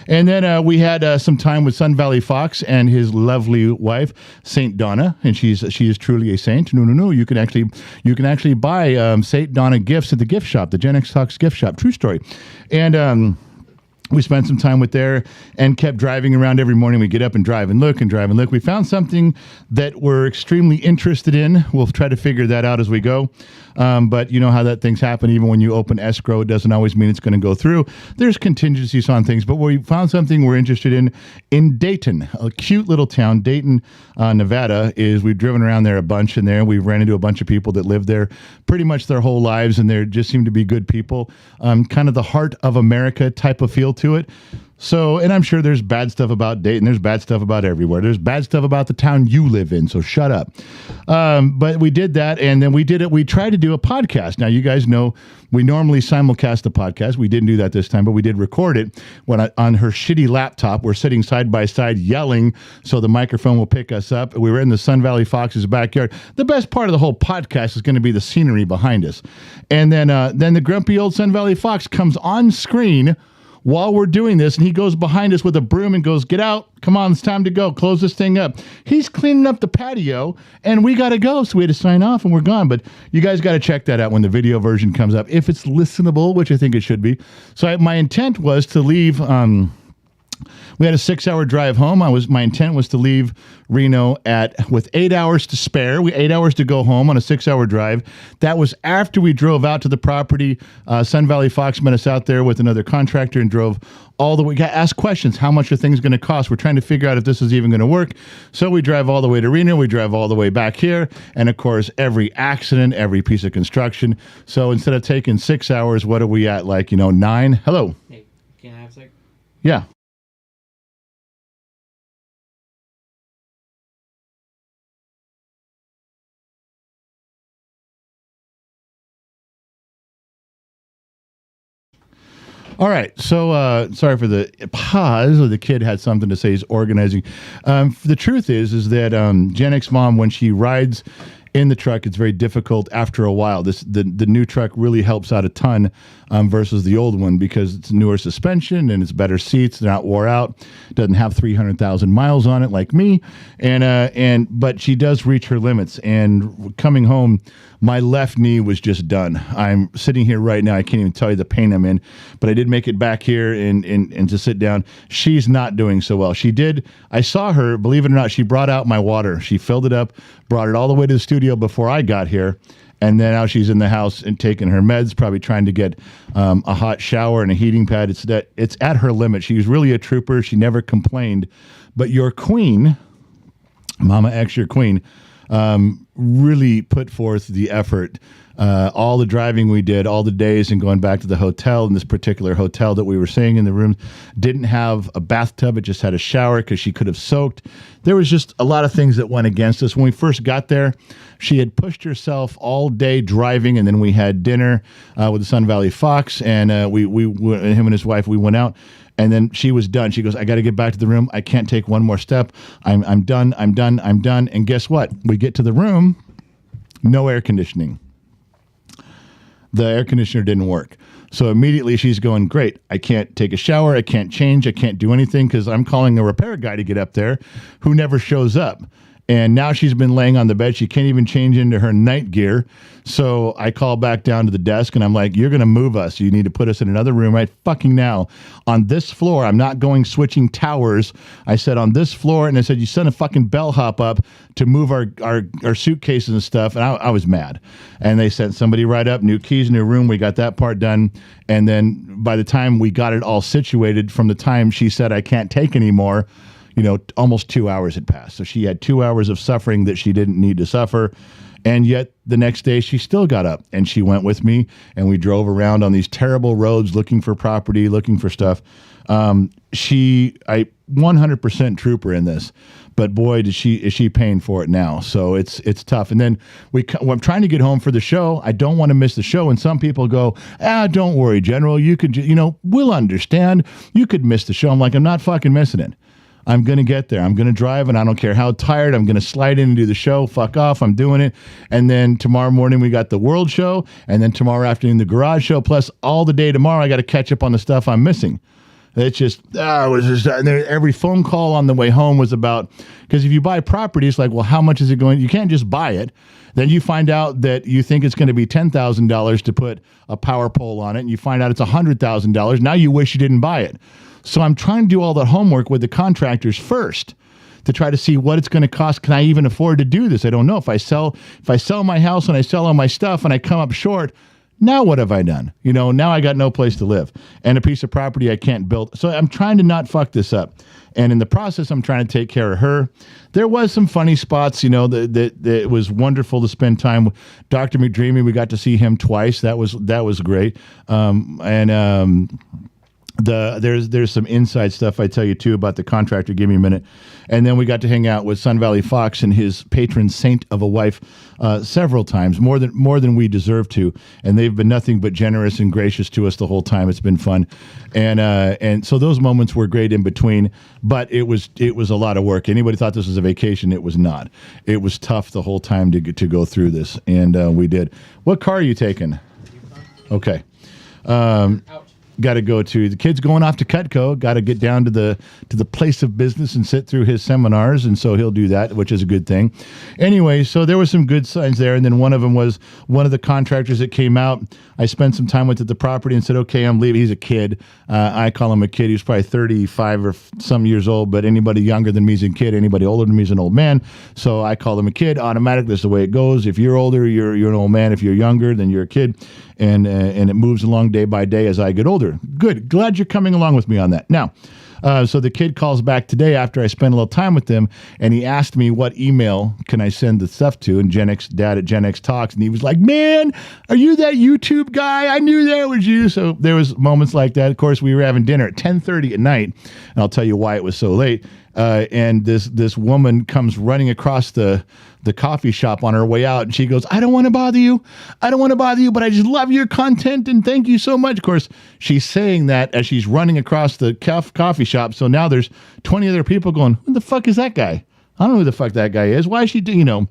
And then we had some time with Sun Valley Fox and his lovely wife, Saint Donna, and she is truly a saint. No. You can actually buy Saint Donna gifts at the gift shop, the Gen X Fox gift shop. True story. And we spent some time with there and kept driving around every morning. We get up and drive and look and drive and look. We found something that we're extremely interested in. We'll try to figure that out as we go. But you know how that things happen. Even when you open escrow, it doesn't always mean it's going to go through. There's contingencies on things. But we found something we're interested in Dayton, a cute little town. Dayton, Nevada, we've driven around there a bunch in there. We've ran into a bunch of people that live there pretty much their whole lives. And they just seem to be good people. Kind of the heart of America type of feel to it. So, and I'm sure there's bad stuff about Dayton. There's bad stuff about everywhere. There's bad stuff about the town you live in. So shut up. But we did that. And then we tried to do a podcast. Now, you guys know we normally simulcast the podcast. We didn't do that this time, but we did record it on her shitty laptop. We're sitting side by side yelling so the microphone will pick us up. We were in the Sun Valley Fox's backyard. The best part of the whole podcast is going to be the scenery behind us. And then the grumpy old Sun Valley Fox comes on screen while we're doing this, and he goes behind us with a broom and goes, "Get out. Come on, it's time to go. Close this thing up." He's cleaning up the patio, and we got to go, so we had to sign off, and we're gone. But you guys got to check that out when the video version comes up, if it's listenable, which I think it should be. So my intent was to leave... we had a 6-hour drive home. My intent was to leave Reno with 8 hours to spare. 8 hours to go home on a 6-hour drive. That was after we drove out to the property. Sun Valley Fox met us out there with another contractor and drove all the way. Got asked questions. How much are things going to cost? We're trying to figure out if this is even going to work. So we drive all the way to Reno. We drive all the way back here. And of course, every accident, every piece of construction. So instead of taking 6 hours, what are we at? 9? Hello. Hey, can I have a sec? Yeah. All right, so sorry for the pause. The kid had something to say. He's organizing. The truth is that Gen X mom, when she rides in the truck, it's very difficult after a while. The new truck really helps out a ton versus the old one because it's newer suspension and it's better seats. They're not wore out. It doesn't have 300,000 miles on it like me. But she does reach her limits. And coming home, my left knee was just done. I'm sitting here right now. I can't even tell you the pain I'm in, but I did make it back here and to sit down. She's not doing so well. She did. I saw her, believe it or not, she brought out my water. She filled it up, brought it all the way to the studio before I got here. And then now she's in the house and taking her meds, probably trying to get a hot shower and a heating pad. It's at her limit. She's really a trooper. She never complained. But your queen, Mama X, your queen, really put forth the effort. All the driving we did, all the days, and going back to the hotel. In this particular hotel that we were staying in, the room didn't have a bathtub. It just had a shower because she could have soaked. There was just a lot of things that went against us. When we first got there, she had pushed herself all day driving, and then we had dinner with the Sun Valley Fox, and him and his wife, we went out. And then she was done. She goes, I got to get back to the room. I can't take one more step. I'm done. And guess what? We get to the room, no air conditioning. The air conditioner didn't work. So immediately she's going, great, I can't take a shower. I can't change. I can't do anything because I'm calling a repair guy to get up there who never shows up. And now she's been laying on the bed. She can't even change into her night gear. So I call back down to the desk and I'm like, you're going to move us. You need to put us in another room right fucking now. On this floor, I'm not going switching towers. I said on this floor, and I said, you sent a fucking bellhop up to move our suitcases and stuff. And I was mad. And they sent somebody right up, new keys, new room. We got that part done. And then by the time we got it all situated, from the time she said, I can't take anymore, almost 2 hours had passed. So she had 2 hours of suffering that she didn't need to suffer. And yet the next day she still got up and she went with me and we drove around on these terrible roads looking for property, looking for stuff. I 100% trooper in this, but boy, is she paying for it now. So it's tough. And then I'm trying to get home for the show. I don't want to miss the show. And some people go, don't worry, General, you could, we'll understand. You could miss the show. I'm like, I'm not fucking missing it. I'm going to get there. I'm going to drive, and I don't care how tired. I'm going to slide in and do the show. Fuck off. I'm doing it. And then tomorrow morning, we got the World Show. And then tomorrow afternoon, the Garage Show. Plus, all the day tomorrow, I got to catch up on the stuff I'm missing. It's just, every phone call on the way home was about, because if you buy property, it's like, well, how much is it going? You can't just buy it. Then you find out that you think it's going to be $10,000 to put a power pole on it, and you find out it's $100,000. Now you wish you didn't buy it. So I'm trying to do all that homework with the contractors first to try to see what it's going to cost. Can I even afford to do this? I don't know. If I sell my house and I sell all my stuff and I come up short, now what have I done? Now I got no place to live and a piece of property I can't build. So I'm trying to not fuck this up. And in the process, I'm trying to take care of her. There was some funny spots, that it was wonderful to spend time with Dr. McDreamy. We got to see him twice. That was great. There's some inside stuff I tell you too about the contractor. Give me a minute. And then we got to hang out with Sun Valley Fox and his patron saint of a wife several times, more than we deserve to. And they've been nothing but generous and gracious to us the whole time. It's been fun, and so those moments were great in between. But it was a lot of work. Anybody thought this was a vacation? It was not. It was tough the whole time to go through this, and we did. What car are you taking? Okay. Got to go to the kid's going off to Cutco. Got to get down to the place of business and sit through his seminars, and so he'll do that, which is a good thing. Anyway, so there were some good signs there, and then one of them was one of the contractors that came out. I spent some time with at the property and said, "Okay, I'm leaving." He's a kid. I call him a kid. He's probably 35 or some years old, but anybody younger than me is a kid. Anybody older than me is an old man. So I call him a kid. Automatically, that's the way it goes. If you're older, you're an old man. If you're younger, then you're a kid. And it moves along day by day as I get older. Good. Glad you're coming along with me on that. Now, so the kid calls back today after I spent a little time with him, and he asked me what email can I send the stuff to, and Dad at Gen X Talks, and he was like, "Man, are you that YouTube guy? I knew that was you." So there was moments like that. Of course, we were having dinner at 10:30 at night, and I'll tell you why it was so late. And this woman comes running across the coffee shop on her way out, and she goes, "I don't want to bother you. But I just love your content, and thank you so much." Of course, she's saying that as she's running across the coffee shop. So now there's 20 other people going, "Who the fuck is that guy? I don't know who the fuck that guy is. Why is she doing,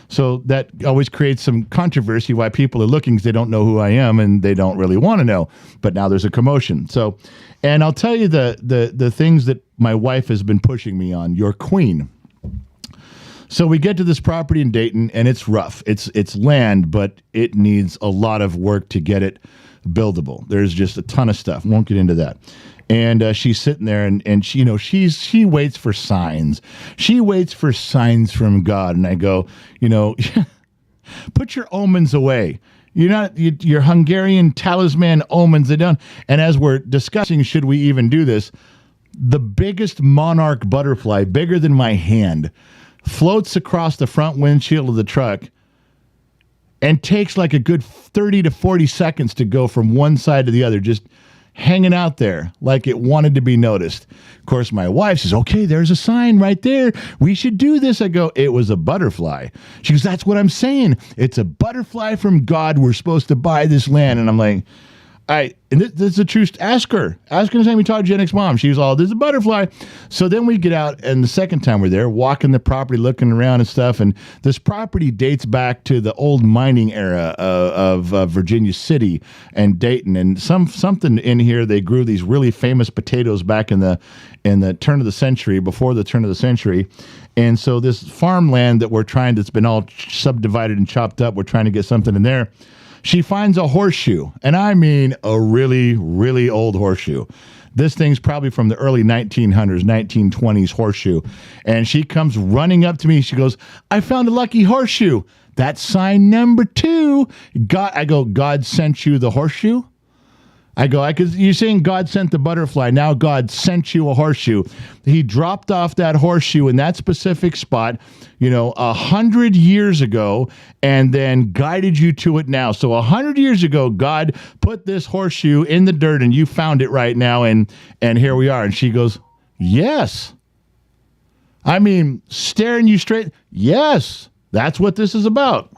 So that always creates some controversy why people are looking, because they don't know who I am and they don't really want to know. But now there's a commotion. So, and I'll tell you the things that my wife has been pushing me on. Your queen. So we get to this property in Dayton, and it's rough. It's land, but it needs a lot of work to get it buildable. There's just a ton of stuff. Won't get into that. And she's sitting there, and she, she waits for signs. She waits for signs from God. And I go, put your omens away. Your Hungarian talisman omens. They don't. And as we're discussing, should we even do this? The biggest monarch butterfly, bigger than my hand, floats across the front windshield of the truck and takes like a good 30 to 40 seconds to go from one side to the other, just hanging out there like it wanted to be noticed. Of course, my wife says, okay, there's a sign right there. We should do this. I go, it was a butterfly. She goes, that's what I'm saying. It's a butterfly from God. We're supposed to buy this land. And I'm like, and this is the truth. Ask her the time we talked to Jennick's mom. She was all, there's a butterfly. So then we get out, and the second time we're there, walking the property, looking around and stuff. And this property dates back to the old mining era of Virginia City and Dayton. And something in here, they grew these really famous potatoes back in the turn of the century, before the turn of the century. And so this farmland that that's been all subdivided and chopped up, we're trying to get something in there. She finds a horseshoe, and I mean a really, really old horseshoe. This thing's probably from the early 1900s, 1920s horseshoe. And she comes running up to me. She goes, I found a lucky horseshoe. That's sign number 2. I go, God sent you the horseshoe? I go, because you're saying God sent the butterfly. Now God sent you a horseshoe. He dropped off that horseshoe in that specific spot, 100 years ago, and then guided you to it now. So 100 years ago, God put this horseshoe in the dirt, and you found it right now, and here we are. And she goes, yes. I mean, staring you straight. Yes, that's what this is about.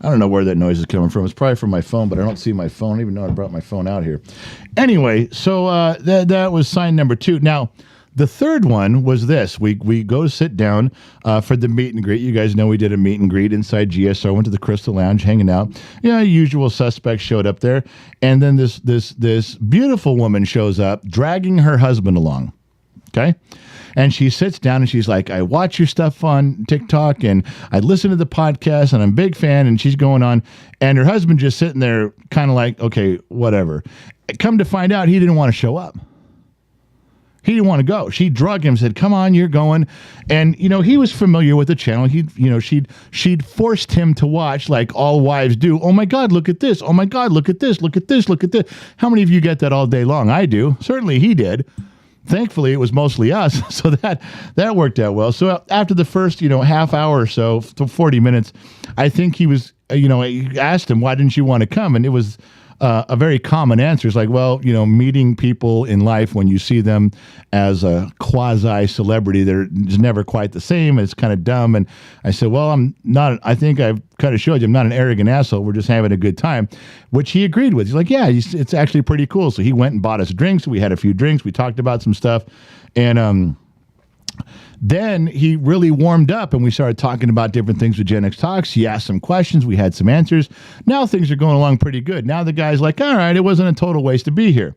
I don't know where that noise is coming from. It's probably from my phone, but I don't see my phone, even though I brought my phone out here. Anyway, so that was sign number 2. Now, the third one was this. We go to sit down for the meet and greet. You guys know we did a meet and greet inside GSO. Went to the Crystal Lounge, hanging out. Usual suspects showed up there. And then this beautiful woman shows up, dragging her husband along. Okay? And she sits down and she's like, I watch your stuff on TikTok and I listen to the podcast and I'm a big fan. And she's going on, and her husband just sitting there kind of like, okay, whatever. Come to find out, he didn't want to show up. He didn't want to go. She drugged him, said, come on, you're going. And, he was familiar with the channel. She'd forced him to watch like all wives do. Oh my God, look at this. Oh my God, look at this. Look at this. Look at this. How many of you get that all day long? I do. Certainly he did. Thankfully, it was mostly us, so that worked out well. So after the first, half hour or so, to 40 minutes, I think he was, I asked him, why didn't you want to come? And it was a very common answer. It's like, well, meeting people in life when you see them as a quasi-celebrity, they're just never quite the same. It's kind of dumb. And I said, well, I think I've kind of showed you I'm not an arrogant asshole. We're just having a good time, which he agreed with. He's like, yeah, it's actually pretty cool. So he went and bought us drinks. We had a few drinks. We talked about some stuff. And then he really warmed up and we started talking about different things with Gen X Talks. He asked some questions. We had some answers. Now things are going along pretty good. Now the guy's like, all right, it wasn't a total waste to be here.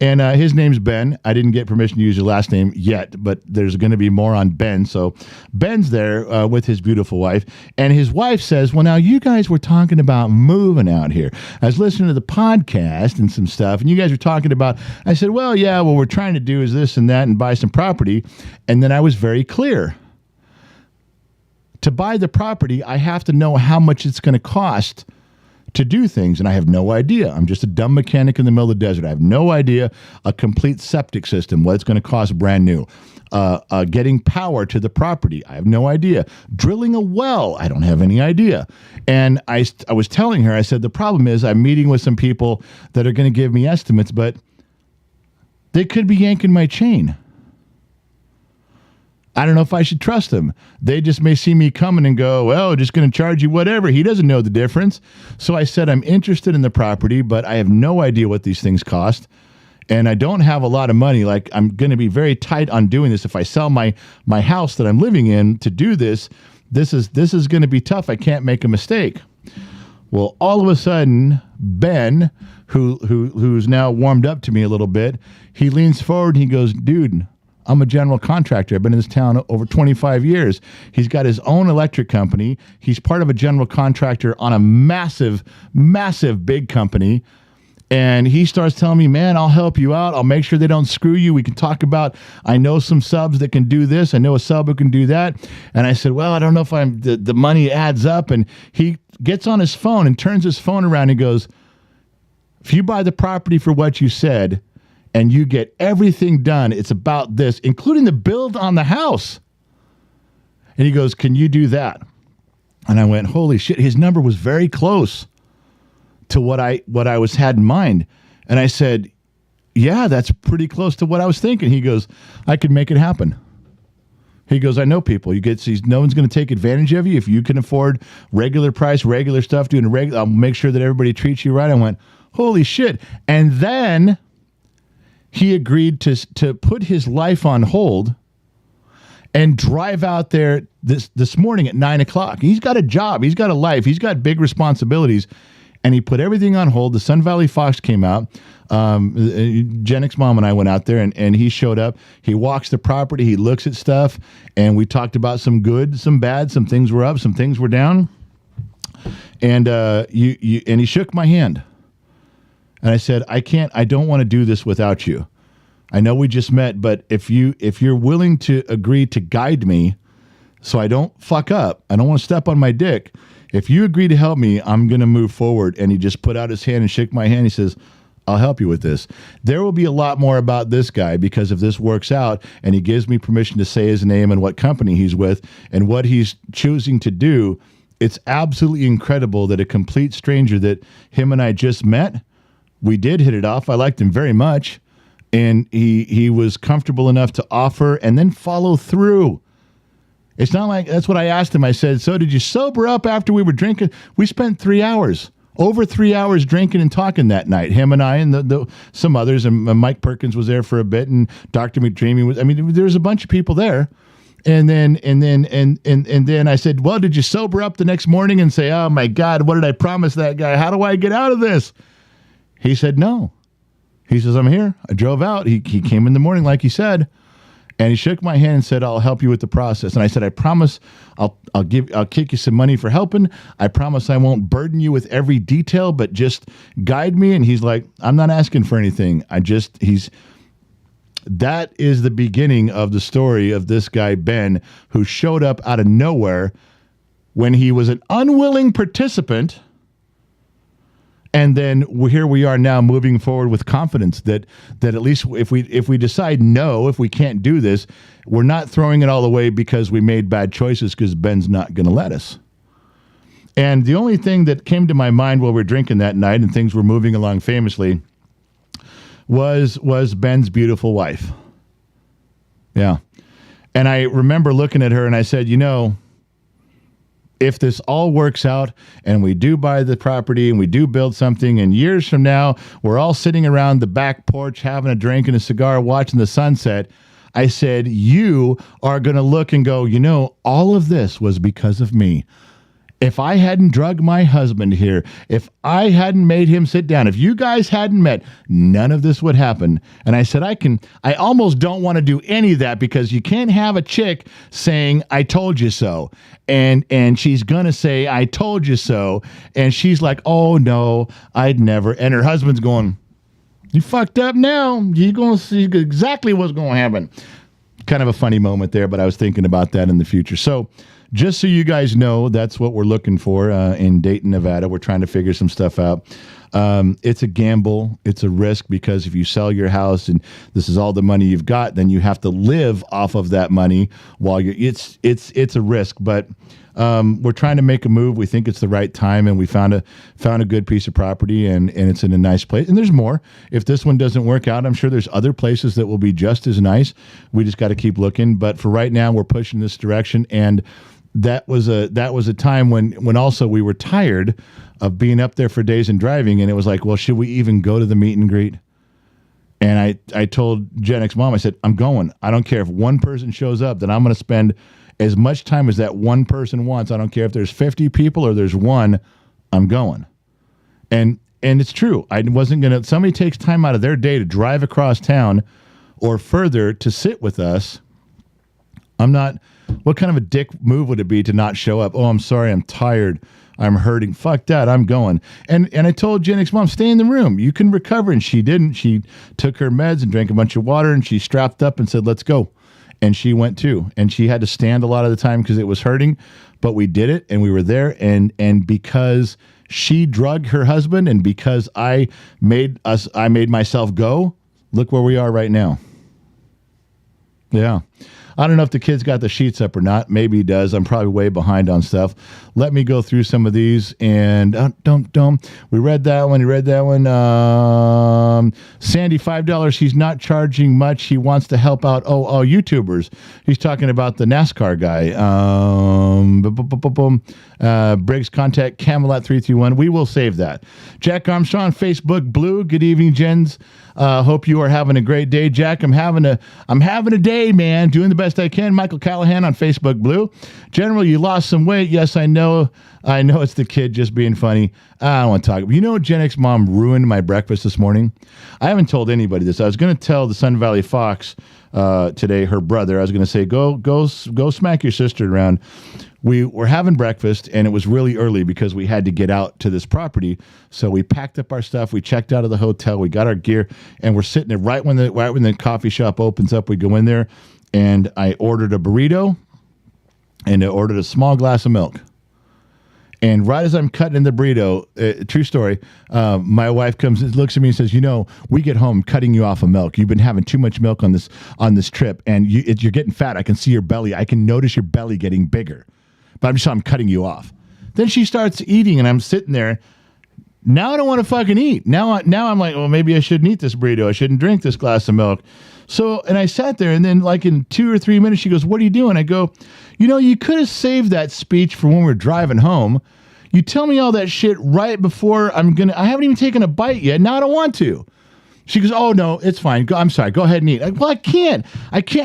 And his name's Ben. I didn't get permission to use your last name yet, but there's going to be more on Ben. So Ben's there with his beautiful wife. And his wife says, well, now you guys were talking about moving out here. I was listening to the podcast and some stuff, and you guys were talking about, I said, well, yeah, what we're trying to do is this and that and buy some property. And then I was very clear. To buy the property, I have to know how much it's going to cost to do things, and I have no idea. I'm just a dumb mechanic in the middle of the desert. I have no idea a complete septic system, what it's going to cost brand new. Getting power to the property, I have no idea. Drilling a well, I don't have any idea. And I was telling her, I said, the problem is I'm meeting with some people that are going to give me estimates, but they could be yanking my chain. I don't know if I should trust them. They just may see me coming and go, well, just going to charge you whatever. He doesn't know the difference. So I said, I'm interested in the property, but I have no idea what these things cost. And I don't have a lot of money. Like, I'm going to be very tight on doing this. If I sell my house that I'm living in to do this, this is going to be tough. I can't make a mistake. Well, all of a sudden, Ben, who's now warmed up to me a little bit, he leans forward and he goes, dude, I'm a general contractor. I've been in this town over 25 years. He's got his own electric company. He's part of a general contractor on a massive, massive big company. And he starts telling me, man, I'll help you out. I'll make sure they don't screw you. We can talk about, I know some subs that can do this. I know a sub who can do that. And I said, well, I don't know if the money adds up. And he gets on his phone and turns his phone around and goes, if you buy the property for what you said, and you get everything done, it's about this, including the build on the house. And he goes, can you do that? And I went, holy shit, his number was very close to what I had in mind. And I said, yeah, that's pretty close to what I was thinking. He goes, I could make it happen. He goes, I know people. No one's going to take advantage of you. If you can afford regular price, regular stuff, I'll make sure that everybody treats you right. I went, holy shit. And then he agreed to put his life on hold and drive out there this morning at 9:00. He's got a job. He's got a life. He's got big responsibilities. And he put everything on hold. The Sun Valley Fox came out. Jennick's mom and I went out there, and he showed up. He walks the property. He looks at stuff. And we talked about some good, some bad. Some things were up. Some things were down. And and he shook my hand. And I said, I don't want to do this without you. I know we just met, but if you're willing to agree to guide me so I don't fuck up, I don't want to step on my dick. If you agree to help me, I'm going to move forward. And he just put out his hand and shook my hand. He says, I'll help you with this. There will be a lot more about this guy because if this works out and he gives me permission to say his name and what company he's with and what he's choosing to do, it's absolutely incredible that a complete stranger that him and I just met, we did hit it off. I liked him very much. And he was comfortable enough to offer and then follow through. It's not like, that's what I asked him. I said, so did you sober up after we were drinking? We spent 3 hours, over 3 hours drinking and talking that night. Him and I and some others, and Mike Perkins was there for a bit, and Dr. McDreamy was, there was a bunch of people there. And then I said, well, did you sober up the next morning and say, oh my God, what did I promise that guy? How do I get out of this? He said, no. He says, I'm here. I drove out. He came in the morning, like he said, and he shook my hand and said, I'll help you with the process. And I said, I promise I'll kick you some money for helping. I promise I won't burden you with every detail, but just guide me. And he's like, I'm not asking for anything. That is the beginning of the story of this guy, Ben, who showed up out of nowhere when he was an unwilling participant. And then here we are now moving forward with confidence that at least if we decide no, if we can't do this, we're not throwing it all away because we made bad choices because Ben's not going to let us. And the only thing that came to my mind while we were drinking that night and things were moving along famously was Ben's beautiful wife. Yeah. And I remember looking at her and I said, if this all works out and we do buy the property and we do build something and years from now, we're all sitting around the back porch having a drink and a cigar watching the sunset, I said, you are going to look and go, all of this was because of me. If I hadn't drugged my husband here, if I hadn't made him sit down, if you guys hadn't met, none of this would happen. And I said, I almost don't want to do any of that because you can't have a chick saying, I told you so. And she's going to say, I told you so. And she's like, oh no, I'd never. And her husband's going, you fucked up now. You're going to see exactly what's going to happen. Kind of a funny moment there, but I was thinking about that in the future. So just so you guys know, that's what we're looking for in Dayton, Nevada. We're trying to figure some stuff out. It's a gamble. It's a risk because if you sell your house and this is all the money you've got, then you have to live off of that money while it's a risk. But we're trying to make a move. We think it's the right time, and we found a good piece of property, and it's in a nice place. And there's more. If this one doesn't work out, I'm sure there's other places that will be just as nice. We just got to keep looking. But for right now, we're pushing this direction, and that was a time when also we were tired of being up there for days and driving, and it was like, well, should we even go to the meet and greet? And I told Jennick's mom, I said, I'm going. I don't care if one person shows up, then I'm going to spend as much time as that one person wants. I don't care if there's 50 people or there's one, I'm going. And it's true. I wasn't going to, somebody takes time out of their day to drive across town or further to sit with us. I'm not, what kind of a dick move would it be to not show up? Oh, I'm sorry. I'm tired. I'm hurting. Fuck that. I'm going. And I told Jennick's mom, stay in the room. You can recover. And she didn't. She took her meds and drank a bunch of water, and she strapped up and said, let's go. And she went too. And she had to stand a lot of the time because it was hurting, but we did it and we were there. And because she drugged her husband and because I made myself go, look where we are right now. Yeah. I don't know if the kid's got the sheets up or not. Maybe he does. I'm probably way behind on stuff. Let me go through some of these. And we read that one. You read that one. Sandy, $5. He's not charging much. He wants to help out all YouTubers. He's talking about the NASCAR guy. Briggs, contact Camelot 331. We will save that. Jack Armstrong, Facebook Blue. Good evening, Jens. Hope you are having a great day, Jack. I'm having a day, man. Doing the best I can. Michael Callahan on Facebook Blue. General, you lost some weight. Yes, I know. I know it's the kid just being funny. I don't want to talk. You know, Gen X mom ruined my breakfast this morning. I haven't told anybody this. I was going to tell the Sun Valley Fox today, her brother. I was going to say, go smack your sister around. We were having breakfast, and it was really early because we had to get out to this property. So we packed up our stuff. We checked out of the hotel. We got our gear, and we're sitting there right when the coffee shop opens up. We go in there, and I ordered a burrito, and I ordered a small glass of milk. And right as I'm cutting in the burrito, true story, my wife looks at me and says, we get home cutting you off of milk. You've been having too much milk on this trip, and you're getting fat. I can see your belly. I can notice your belly getting bigger. But I'm cutting you off. Then she starts eating, and I'm sitting there. Now I don't want to fucking eat. Now I'm like, well, maybe I shouldn't eat this burrito. I shouldn't drink this glass of milk. So, and I sat there, and then like in 2 or 3 minutes, she goes, what are you doing? I go, you could have saved that speech for when we're driving home. You tell me all that shit right before I haven't even taken a bite yet. Now I don't want to. She goes, oh, no, it's fine. I'm sorry. Go ahead and eat. Well, I can't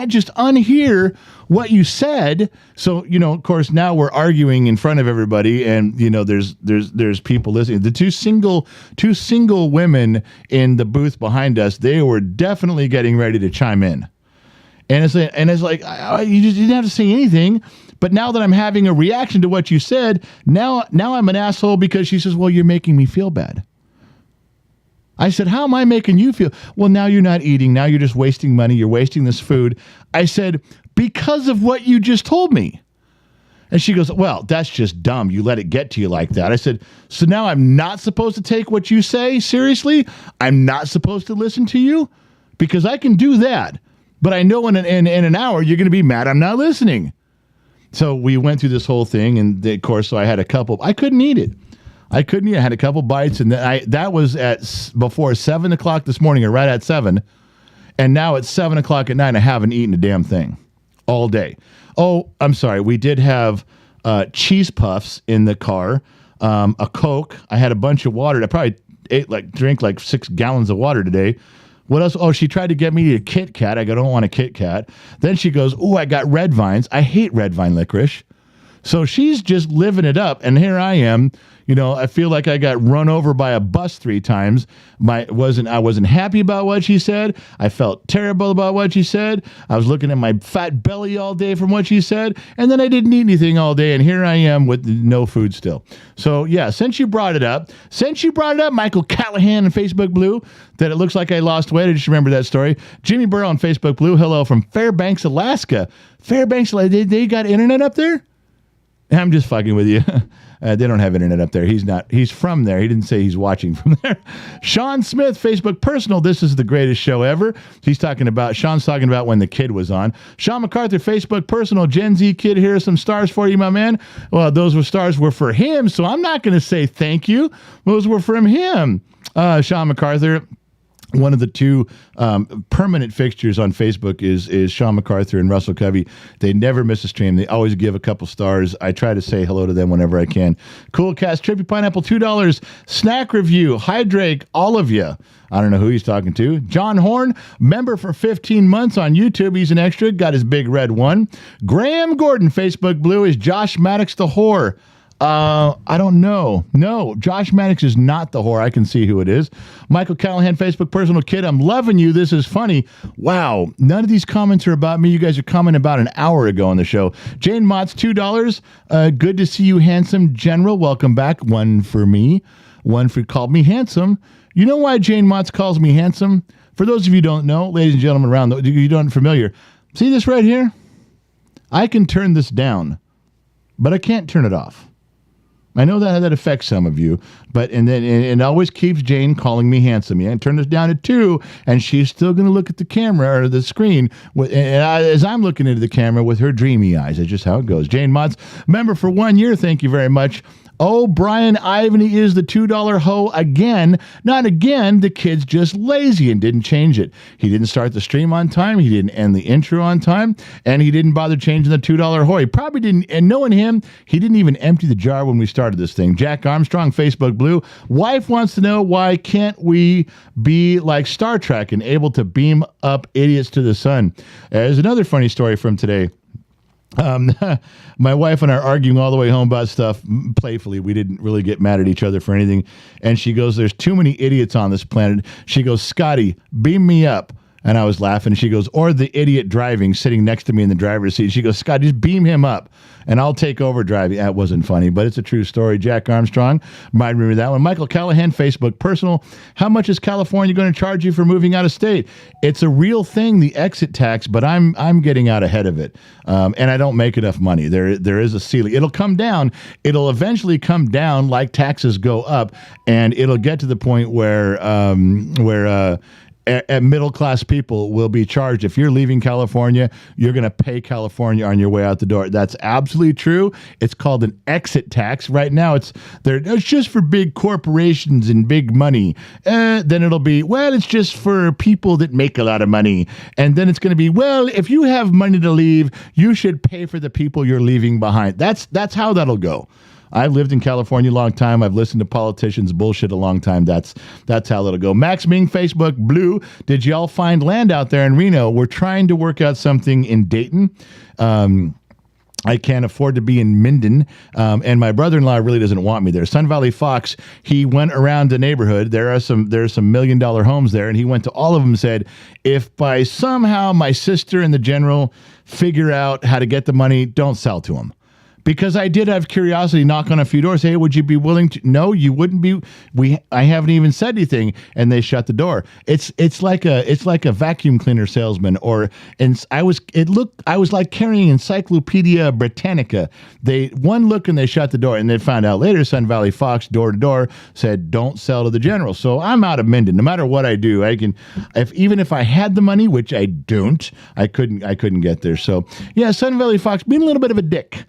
just unhear what you said. So, of course, now we're arguing in front of everybody, and, there's people listening. The two single women in the booth behind us, they were definitely getting ready to chime in. And it's like you just didn't have to say anything. But now that I'm having a reaction to what you said, now I'm an asshole because she says, well, you're making me feel bad. I said, how am I making you feel? Well, now you're not eating. Now you're just wasting money. You're wasting this food. I said, because of what you just told me. And she goes, well, that's just dumb. You let it get to you like that. I said, so now I'm not supposed to take what you say seriously? I'm not supposed to listen to you? Because I can do that. But I know in an hour you're going to be mad I'm not listening. So we went through this whole thing, and of course, so I had I couldn't eat it. I had a couple bites, and that was before 7 o'clock this morning, or right at 7. And now it's 7 o'clock at night. I haven't eaten a damn thing all day. Oh, I'm sorry. We did have cheese puffs in the car, a Coke. I had a bunch of water. I probably drank 6 gallons of water today. What else? Oh, she tried to get me a Kit Kat. I go, I don't want a Kit Kat. Then she goes, oh, I got red vines. I hate red vine licorice. So she's just living it up. And here I am. I feel like I got run over by a bus 3 times. I wasn't happy about what she said. I felt terrible about what she said. I was looking at my fat belly all day from what she said. And then I didn't eat anything all day. And here I am with no food still. So yeah, since you brought it up, Michael Callahan on Facebook Blue, that it looks like I lost weight. I just remember that story. Jimmy Burrow on Facebook Blue. Hello from Fairbanks, Alaska. Fairbanks, they got internet up there? I'm just fucking with you. They don't have internet up there. He's from there. He didn't say he's watching from there. Sean Smith, Facebook Personal. This is the greatest show ever. Sean's talking about when the kid was on. Sean MacArthur, Facebook Personal. Gen Z kid, here are some stars for you, my man. Well, those stars were for him, so I'm not going to say thank you. Those were from him. Sean MacArthur. One of the 2 permanent fixtures on Facebook is Sean MacArthur and Russell Covey. They never miss a stream. They always give a couple stars. I try to say hello to them whenever I can. Cool Cast, Trippy Pineapple, $2. Snack Review, Hydrake, all of you. I don't know who he's talking to. John Horn, member for 15 months on YouTube. He's an extra. Got his big red one. Graham Gordon, Facebook Blue, is Josh Maddox the whore. I don't know. No, Josh Maddox is not the whore. I can see who it is. Michael Callahan, Facebook Personal Kid. I'm loving you. This is funny. Wow. None of these comments are about me. You guys are commenting about an hour ago on the show. Jane Motts, $2. Good to see you, handsome general. Welcome back. One for me. One for called me handsome. You know why Jane Motts calls me handsome? For those of you who don't know, ladies and gentlemen around, you don't familiar. See this right here? I can turn this down, but I can't turn it off. I know that affects some of you, but and then it always keeps Jane calling me handsome. Yeah, turn this down to 2, and she's still going to look at the camera or the screen as I'm looking into the camera with her dreamy eyes. That's just how it goes. Jane Motz, member for 1 year. Thank you very much. Oh, Brian Ivany is the $2 hoe again. Not again. The kid's just lazy and didn't change it. He didn't start the stream on time. He didn't end the intro on time. And he didn't bother changing the $2 hoe. He probably didn't. And knowing him, he didn't even empty the jar when we started this thing. Jack Armstrong, Facebook Blue. Wife wants to know, why can't we be like Star Trek and able to beam up idiots to the sun? There's another funny story from today. My wife and I are arguing all the way home about stuff playfully. We didn't really get mad at each other for anything. And she goes, there's too many idiots on this planet. She goes, Scotty, beam me up. And I was laughing. She goes, or the idiot driving, sitting next to me in the driver's seat. She goes, Scott, just beam him up and I'll take over driving. That wasn't funny, but it's a true story. Jack Armstrong, might remember that one. Michael Callahan, Facebook Personal. How much is California going to charge you for moving out of state? It's a real thing, the exit tax, but I'm getting out ahead of it. And I don't make enough money. There is a ceiling. It'll come down. It'll eventually come down like taxes go up, and it'll get to the point where middle-class people will be charged. If you're leaving California, you're going to pay California on your way out the door. That's absolutely true. It's called an exit tax. Right now, it's just for big corporations and big money. Then it'll be, well, it's just for people that make a lot of money. And then it's going to be, well, if you have money to leave, you should pay for the people you're leaving behind. That's how that'll go. I've lived in California a long time. I've listened to politicians bullshit a long time. That's how it'll go. Max Ming, Facebook Blue. Did y'all find land out there in Reno? We're trying to work out something in Dayton. I can't afford to be in Minden, and my brother-in-law really doesn't want me there. Sun Valley Fox, he went around the neighborhood. There's some $1 million homes there, and he went to all of them and said, if by somehow my sister and the general figure out how to get the money, don't sell to them. Because I did have curiosity, knock on a few doors. Hey, would you be willing to? No, you wouldn't be. I haven't even said anything, and they shut the door. It's like a vacuum cleaner salesman, I was like carrying Encyclopedia Britannica. One look and they shut the door, and they found out later. Sun Valley Fox, door to door, said don't sell to the general. So I'm out of Minden. No matter what I do, I can. Even if I had the money, which I don't, I couldn't get there. So yeah, Sun Valley Fox being a little bit of a dick.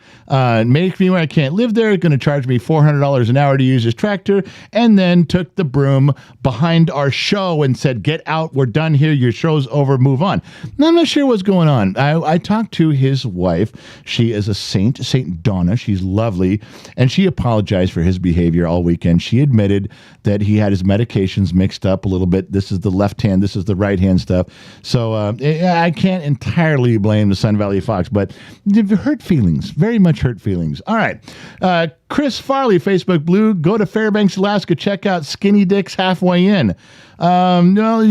Makes me where I can't live there. Going to charge me $400 an hour to use his tractor, and then took the broom behind our show and said, "Get out. We're done here. Your show's over. Move on." Now, I'm not sure what's going on. I talked to his wife. She is a saint, Saint Donna. She's lovely, and she apologized for his behavior all weekend. She admitted that he had his medications mixed up a little bit. This is the left hand. This is the right hand stuff. So I can't entirely blame the Sun Valley Fox, but hurt feelings. Very much hurt feelings. All right. Chris Farley, Facebook Blue. Go to Fairbanks, Alaska. Check out Skinny Dick's Halfway In. No,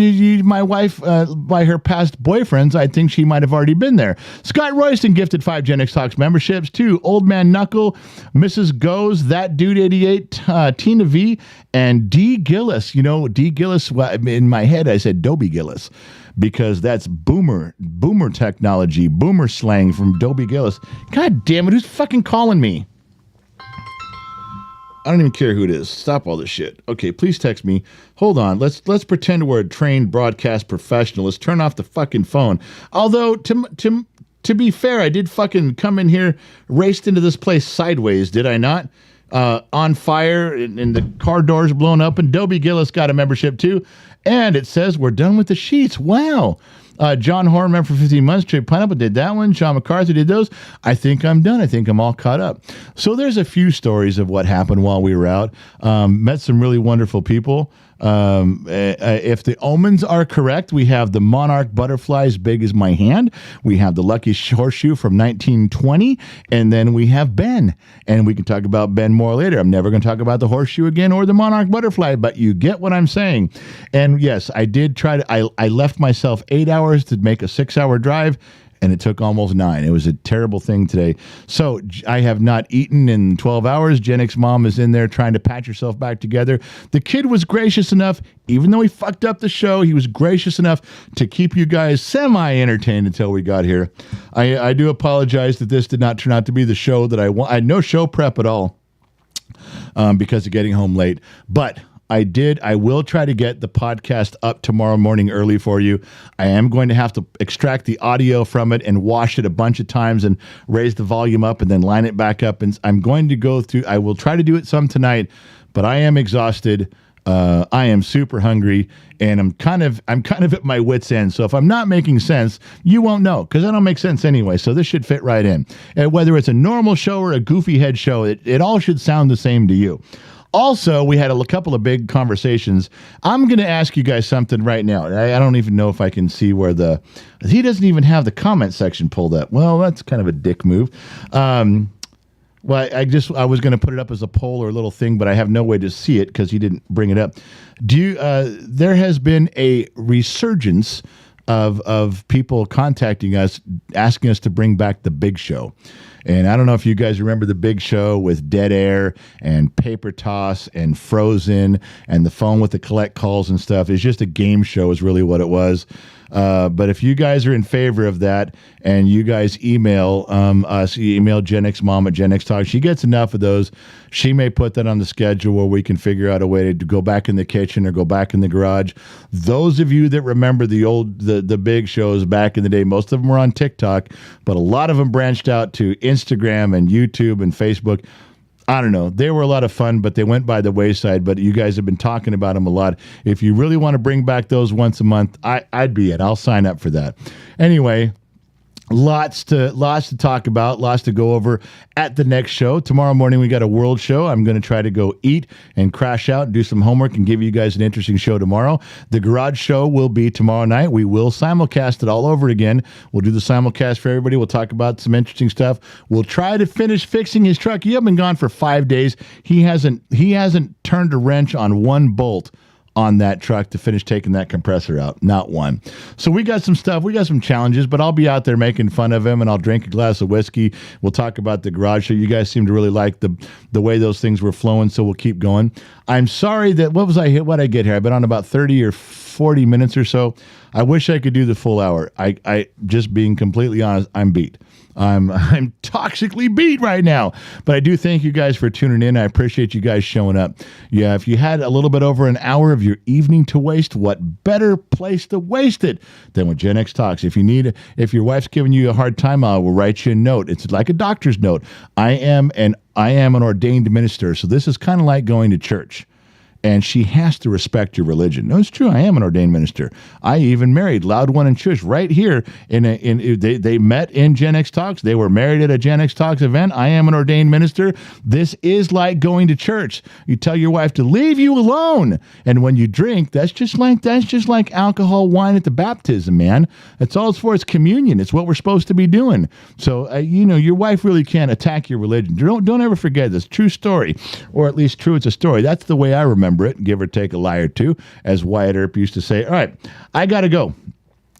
my wife, by her past boyfriends, I think she might have already been there. Scott Royston gifted 5 Gen X Talks memberships to Old Man Knuckle, Mrs. Goes, That Dude 88, Tina V, and D. Gillis. You know, D. Gillis, in my head, I said Dobie Gillis, because that's boomer technology, boomer slang from Dobie Gillis. God damn it, who's fucking calling me? I don't even care who it is. Stop all this shit. Okay, please text me. Hold on. Let's pretend we're a trained broadcast professional. Let's turn off the fucking phone. Although, to be fair, I did fucking come in here, raced into this place sideways, did I not? On fire, and the car doors blown up, and Dobie Gillis got a membership too. And it says we're done with the sheets. Wow. John Horn, member for 15 months. Trey Pineapple did that one. Sean McCarthy did those. I think I'm done. I think I'm all caught up. So there's a few stories of what happened while we were out. Met some really wonderful people. If the omens are correct, we have the monarch butterfly as big as my hand. We have the lucky horseshoe from 1920. And then we have Ben. And we can talk about Ben more later. I'm never going to talk about the horseshoe again or the monarch butterfly, but you get what I'm saying. And yes, I did try to, I left myself 8 hours to make a 6-hour drive, and it took almost 9. It was a terrible thing today. So I have not eaten in 12 hours. Gen X mom is in there trying to patch herself back together. The kid was gracious enough, even though he fucked up the show, he was gracious enough to keep you guys semi-entertained until we got here. I do apologize that this did not turn out to be the show that I want. I had no show prep at all. because of getting home late. But I will try to get the podcast up tomorrow morning early for you. I am going to have to extract the audio from it and wash it a bunch of times and raise the volume up and then line it back up. And I'm going to go through, I will try to do it some tonight, but I am exhausted. I am super hungry, and I'm kind of at my wit's end. So if I'm not making sense, you won't know, because I don't make sense anyway. So this should fit right in. And whether it's a normal show or a goofy head show, it all should sound the same to you. Also, we had a couple of big conversations. I'm going to ask you guys something right now. I don't even know if I can see where he doesn't even have the comment section pulled up. Well, that's kind of a dick move. Well, I was going to put it up as a poll or a little thing, but I have no way to see it because he didn't bring it up. There has been a resurgence of people contacting us, asking us to bring back the Big Show. And I don't know if you guys remember the Big Show with Dead Air and Paper Toss and Frozen and the phone with the collect calls and stuff. It's just a game show is really what it was. But if you guys are in favor of that and you guys email us, email Gen X Mom at Gen X Talk, she gets enough of those. She may put that on the schedule where we can figure out a way to go back in the kitchen or go back in the garage. Those of you that remember the big shows back in the day, most of them were on TikTok, but a lot of them branched out to Instagram and YouTube and Facebook. I don't know. They were a lot of fun, but they went by the wayside. But you guys have been talking about them a lot. If you really want to bring back those once a month, I'd be it. I'll sign up for that. Anyway, lots to talk about, lots to go over at the next show. Tomorrow morning, we got a world show. I'm going to try to go eat and crash out, do some homework, and give you guys an interesting show tomorrow. The garage show will be tomorrow night. We will simulcast it all over again. We'll do the simulcast for everybody. We'll talk about some interesting stuff. We'll try to finish fixing his truck. He has been gone for 5 days. He hasn't turned a wrench on one bolt on that truck to finish taking that compressor out. Not one. So we got some stuff. We got some challenges, but I'll be out there making fun of him, and I'll drink a glass of whiskey. We'll talk about the garage show. You guys seem to really like the way those things were flowing, so we'll keep going. I'm sorry that, what I get here? I've been on about 30 or 40 minutes or so. I wish I could do the full hour. I just being completely honest, I'm beat. I'm toxically beat right now. But I do thank you guys for tuning in. I appreciate you guys showing up. Yeah, if you had a little bit over an hour of your evening to waste, what better place to waste it than with Gen X Talks? If your wife's giving you a hard time, I will write you a note. It's like a doctor's note. I am an ordained minister, so this is kind of like going to church. And she has to respect your religion. No, it's true. I am an ordained minister. I even married Loud One and Shush right here. They met in Gen X Talks. They were married at a Gen X Talks event. I am an ordained minister. This is like going to church. You tell your wife to leave you alone, and when you drink, that's just like alcohol, wine at the baptism, man. That's all it's for. It's communion. It's what we're supposed to be doing. So your wife really can't attack your religion. Don't ever forget this. True story, or at least true. It's a story. That's the way I remember it, give or take a lie or two, as Wyatt Earp used to say. All right, I got to go.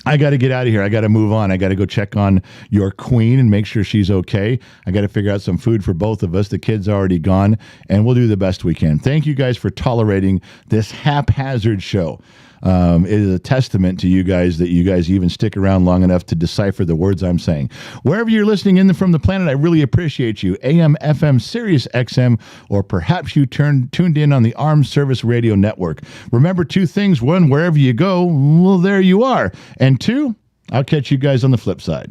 I got to get out of here. I got to move on. I got to go check on your queen and make sure she's okay. I got to figure out some food for both of us. The kid's already gone, and we'll do the best we can. Thank you guys for tolerating this haphazard show. It is a testament to you guys that you guys even stick around long enough to decipher the words I'm saying. Wherever you're listening in from the planet, I really appreciate you. AM, FM, Sirius XM, or perhaps you tuned in on the Armed Service Radio Network. Remember two things. One, wherever you go, well, there you are. And two, I'll catch you guys on the flip side.